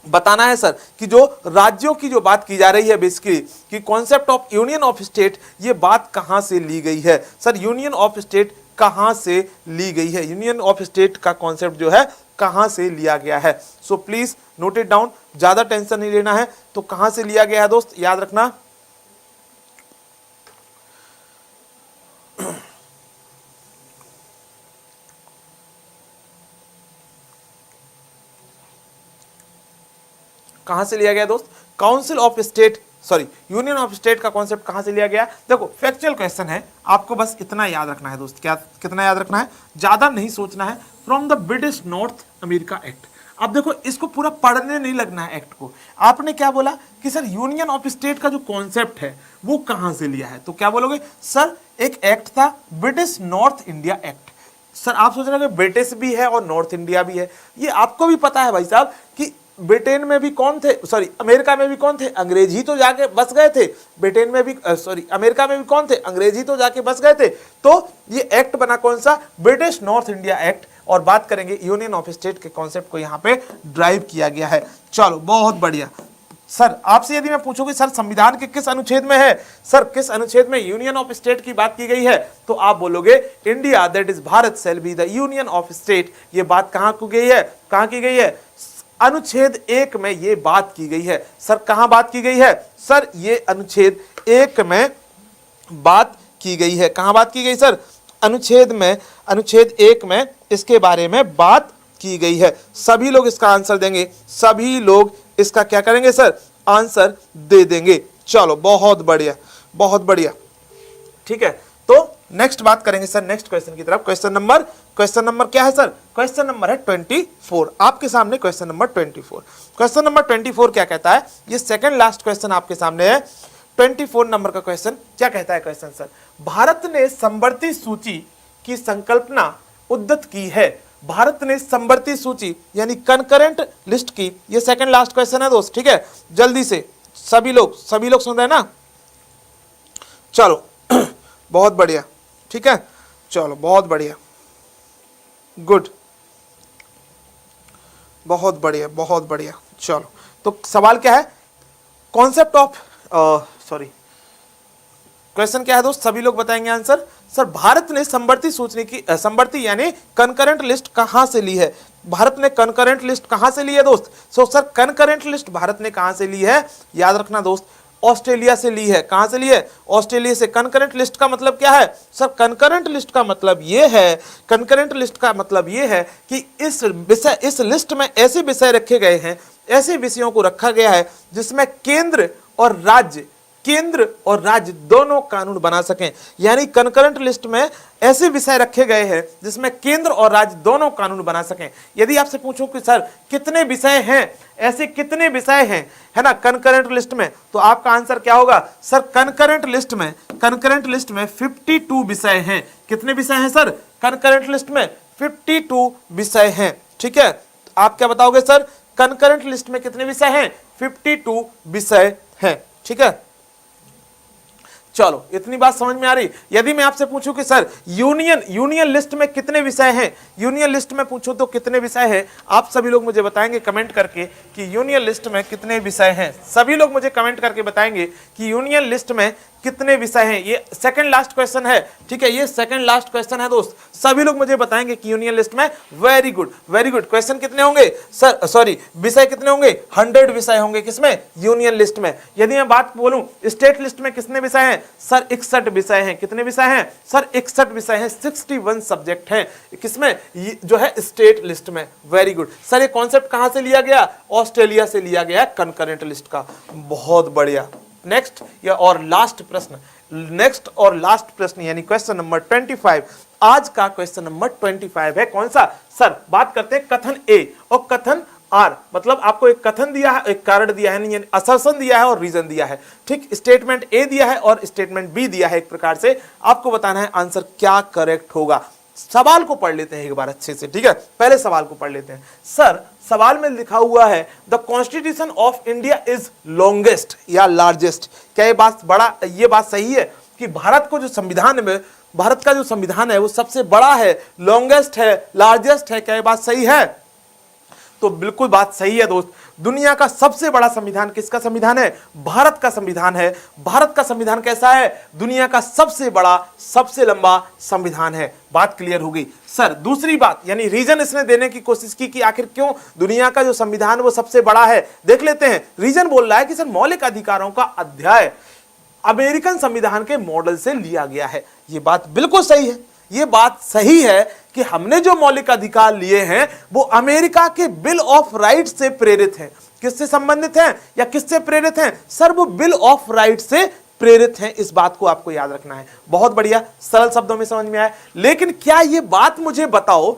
बताना है सर कि जो राज्यों की जो बात की जा रही है बेसिकली कि concept of union of state, ये बात कहां से ली गई है सर? यूनियन ऑफ स्टेट कहां से ली गई है? यूनियन ऑफ स्टेट का कॉन्सेप्ट जो है कहां से लिया गया है? So please note it down, ज्यादा टेंशन नहीं लेना है। तो कहां से लिया गया है दोस्त, याद रखना। कहां से लिया गया दोस्त? Council of state union of state का कॉन्सेप्ट कहां से लिया गया? देखो फैक्चुअल क्वेश्चन है, आपको बस इतना याद रखना है दोस्त। क्या कितना याद रखना है? ज्यादा नहीं सोचना है। From the British north America act. अब देखो इसको पूरा पढ़ने नहीं लगना है एक्ट को। आपने क्या बोला कि सर यूनियन ऑफ स्टेट का जो कॉन्सेप्ट है वो कहां से लिया है, तो क्या बोलोगे? सर एक एक्ट था British north India act. Sir आप सोच रहे हो कि ब्रिटिश भी है और नॉर्थ इंडिया भी है, ये आपको भी पता है भाई साहब कि ब्रिटेन में भी कौन थे, अमेरिका में भी कौन थे? अंग्रेज ही तो जाके बस गए थे। ब्रिटेन में भी अमेरिका में भी कौन थे? अंग्रेज ही तो जाके बस गए थे। तो ये एक्ट बना कौन सा? British north India act. और बात करेंगे यूनियन ऑफ स्टेट के कॉन्सेप्ट को यहाँ पे ड्राइव किया गया है। चलो बहुत बढ़िया। सर आपसे यदि मैं पूछूं कि सर संविधान के किस अनुच्छेद में है, सर किस अनुच्छेद में यूनियन ऑफ स्टेट की बात की गई है, तो आप बोलोगे India that is Bharat shall be the union of state. ये बात कहां की गई है? कहां की गई है? अनुच्छेद 1 में ये बात की गई है। सर कहां बात की गई है? सर ये अनुच्छेद 1 में बात की गई है। कहां बात की गई सर? अनुच्छेद 1 में इसके बारे में बात की गई है। सभी लोग इसका आंसर देंगे, सभी लोग इसका क्या करेंगे सर? आंसर दे देंगे। चलो बहुत बढ़िया, बहुत बढ़िया। ठीक है, तो नेक्स्ट बात करेंगे सर नेक्स्ट क्वेश्चन की तरफ। क्वेश्चन नंबर क्या है सर? क्वेश्चन नंबर है 24। आपके सामने क्वेश्चन नंबर 24। क्वेश्चन नंबर 24 क्या कहता है? ये सेकंड लास्ट क्वेश्चन आपके सामने है। 24 नंबर का क्वेश्चन क्या कहता है? क्वेश्चन सर, भारत ने समवर्ती सूची की संकल्पना उद्धत की है। भारत ने समवर्ती सूची यानी कंकरेंट लिस्ट की, ये सेकंड लास्ट क्वेश्चन है दोस्त। ठीक है, जल्दी से सभी लोग सुन रहे हैं ना? चलो बहुत बढ़िया। ठीक है, चलो बहुत बढ़िया, गुड, बहुत बढ़िया, बहुत बढ़िया। चलो तो सवाल क्या है? कॉन्सेप्ट ऑफ क्वेश्चन क्या है दोस्त? सभी लोग बताएंगे आंसर। सर भारत ने समवर्ती यानी कंकरेंट लिस्ट कहां से ली है? भारत ने कंकरेंट लिस्ट कहां से ली है दोस्त? सर कंकरेंट लिस्ट भारत ने कहां से ली है? याद रखना दोस्त, ऑस्ट्रेलिया से ली है। कहां से ली है? ऑस्ट्रेलिया से। कंकरेंट लिस्ट का मतलब क्या है सर? कंकरेंट लिस्ट का मतलब ये है कि इस लिस्ट में ऐसे विषय रखे गए हैं, ऐसे विषयों को रखा गया है जिसमें केंद्र और राज्य दोनों कानून बना सकें। यानी कंकरेंट लिस्ट में ऐसे विषय रखे गए हैं जिसमें केंद्र और राज्य दोनों कानून बना सकें। यदि आपसे पूछूं कि सर कितने विषय हैं, ऐसे कितने विषय हैं, है ना, कंकरेंट लिस्ट में, तो आपका आंसर क्या होगा? सर कंकरेंट लिस्ट में 52 विषय हैं। कितने विषय हैं सर? कंकरेंट लिस्ट में 52 विषय हैं। ठीक है, आप क्या बताओगे सर? कंकरेंट लिस्ट में कितने विषय हैं? 52 विषय हैं। ठीक है, चलो इतनी बात समझ में आ रही। यदि मैं आपसे पूछूं कि सर यूनियन लिस्ट में कितने विषय हैं, यूनियन लिस्ट में पूछूं तो कितने विषय हैं, आप सभी लोग मुझे बताएंगे कमेंट करके कि यूनियन लिस्ट में कितने विषय हैं। सभी लोग मुझे कमेंट करके बताएंगे कि यूनियन लिस्ट में कितने विषय हैं। ये सेकंड लास्ट क्वेश्चन है। ठीक है, ये सेकंड लास्ट क्वेश्चन है दोस्त। सभी लोग मुझे बताएंगे कि यूनियन लिस्ट में। Very good, very good. Question कितने होंगे सर? विषय कितने होंगे? 100 विषय होंगे। किसमें? यूनियन लिस्ट में। यदि मैं बात बोलूं स्टेट लिस्ट में कितने विषय हैं सर? 61 विषय हैं। कितने विषय हैं सर? 61 विषय हैं। 61 सब्जेक्ट हैं किसमें? जो है स्टेट लिस्ट में। Very good sir. ये कॉन्सेप्ट कहां से लिया गया? ऑस्ट्रेलिया से लिया गया कंकरेंट लिस्ट का। बहुत बढ़िया। नेक्स्ट और लास्ट प्रश्न यानी क्वेश्चन नंबर 25। आज का क्वेश्चन नंबर 25 है कौन सा सर? बात करते हैं कथन ए और कथन आर। मतलब आपको एक कथन दिया है, एक कारण दिया है, यानी असर्शन दिया है और रीजन दिया है। ठीक, स्टेटमेंट ए दिया है और स्टेटमेंट बी दिया है। एक प्रकार से आपको बताना है आंसर क्या करेक्ट होगा। सवाल को पढ़ लेते हैं एक बार अच्छे से। ठीक है, पहले सवाल को पढ़ लेते हैं। सर सवाल में लिखा हुआ है the constitution of India is longest या लार्जेस्ट। क्या ये बात सही है कि भारत का जो संविधान है वो सबसे बड़ा है, लॉन्गेस्ट है, लार्जेस्ट है? क्या ये बात सही है? तो बिल्कुल बात सही है दोस्त। दुनिया का सबसे बड़ा संविधान किसका संविधान है? भारत का संविधान है। भारत का संविधान कैसा है? दुनिया का सबसे बड़ा, सबसे लंबा संविधान है। बात क्लियर हो गई सर। दूसरी बात यानी रीजन इसने देने की कोशिश की कि आखिर क्यों दुनिया का जो संविधान वो सबसे बड़ा है। देख लेते हैं। रीजन बोल रहा है कि सर मौलिक अधिकारों का अध्याय अमेरिकन संविधान के मॉडल से लिया गया है। ये बात बिल्कुल सही है। ये बात सही है कि हमने जो मौलिक अधिकार लिए हैं वो अमेरिका के बिल ऑफ राइट से प्रेरित है। किससे संबंधित हैं या किससे प्रेरित हैं? सर वो बिल ऑफ राइट से प्रेरित हैं। इस बात को आपको याद रखना है। बहुत बढ़िया, सरल शब्दों में समझ में आया। लेकिन क्या ये बात मुझे बताओ,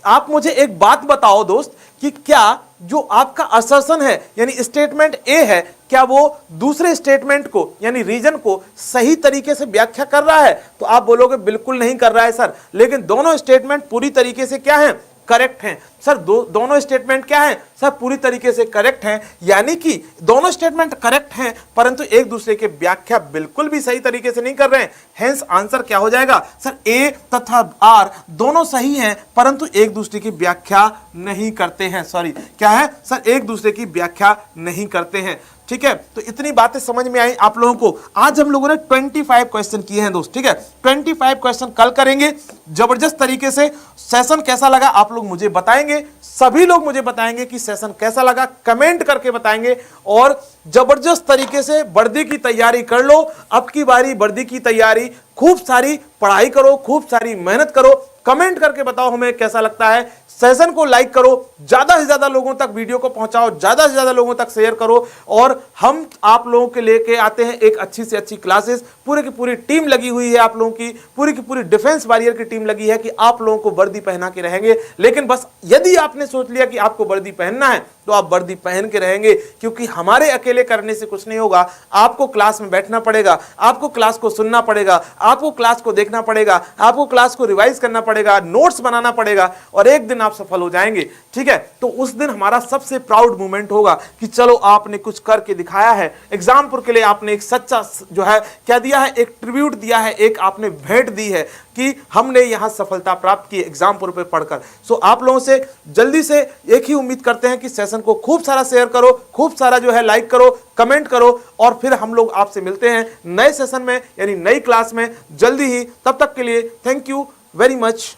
आप मुझे एक बात बताओ दोस्त, कि क्या जो आपका असर्शन है यानी स्टेटमेंट ए है, क्या वो दूसरे स्टेटमेंट को यानी रीजन को सही तरीके से व्याख्या कर रहा है? तो आप बोलोगे बिल्कुल नहीं कर रहा है सर, लेकिन दोनों स्टेटमेंट पूरी तरीके से क्या है? करेक्ट हैं। सर दोनों स्टेटमेंट क्या हैं? सर पूरी तरीके से करेक्ट हैं, यानी कि दोनों स्टेटमेंट करेक्ट हैं परंतु एक दूसरे की व्याख्या बिल्कुल भी सही तरीके से नहीं कर रहे हैं। हेंस आंसर क्या हो जाएगा? सर ए तथा आर दोनों सही हैं परंतु एक दूसरे की व्याख्या नहीं करते हैं। सॉरी, क्या है सर? एक दूसरे की व्याख्या नहीं करते हैं। ठीक है, तो इतनी बातें समझ में आई आप लोगों को। आज हम लोगों ने 25 क्वेश्चन किए हैं दोस्त। ठीक है, 25 क्वेश्चन कल करेंगे जबरदस्त तरीके से। सेशन कैसा लगा आप लोग मुझे बताएंगे, सभी लोग मुझे बताएंगे कि सेशन कैसा लगा, कमेंट करके बताएंगे। और जबरदस्त तरीके से वर्दी की तैयारी कर लो। अब की बारी वर्दी की तैयारी, खूब सारी पढ़ाई करो, खूब सारी मेहनत करो। कमेंट करके बताओ हमें कैसा लगता है। सेशन को लाइक करो, ज्यादा से ज्यादा लोगों तक वीडियो को पहुंचाओ, ज्यादा से ज्यादा लोगों तक शेयर करो। और हम आप लोगों के लेके आते हैं एक अच्छी से अच्छी क्लासेस। पूरी की पूरी टीम लगी हुई है आप लोगों की, पूरी की पूरी डिफेंस वॉरियर की टीम लगी है कि आप लोगों को वर्दी पहना के रहेंगे। लेकिन बस यदि आपने सोच लिया कि आपको वर्दी पहनना है तो आप वर्दी पहन के रहेंगे, क्योंकि हमारे अकेले करने से कुछ नहीं होगा। आपको क्लास में बैठना पड़ेगा, आपको क्लास को सुनना पड़ेगा, आपको क्लास को देखना पड़ेगा, आपको क्लास को रिवाइज करना पड़ेगा, नोट्स बनाना पड़ेगा और एक दिन आप सफल हो जाएंगे। ठीक है, तो उस दिन हमारा सबसे प्राउड मोमेंट होगा कि चलो आपने कुछ करके दिखाया है। एग्जामपुर के लिए आपने एक सच्चा जो है क्या दिया है? एक ट्रिब्यूट दिया है, एक आपने भेंट दी है कि हमने यहां सफलता प्राप्त की एग्जामपुर पे पढ़कर। सो आप लोगों से जल्दी से एक ही उम्मीद करते हैं कि सेशन को खूब सारा शेयर करो, खूब सारा जो है लाइक करो, कमेंट करो और फिर हम लोग आपसे मिलते हैं नए सेशन में यानी नई क्लास में जल्दी ही। तब तक के लिए थैंक यू वेरी मच।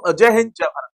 जय हिंद, जय भारत।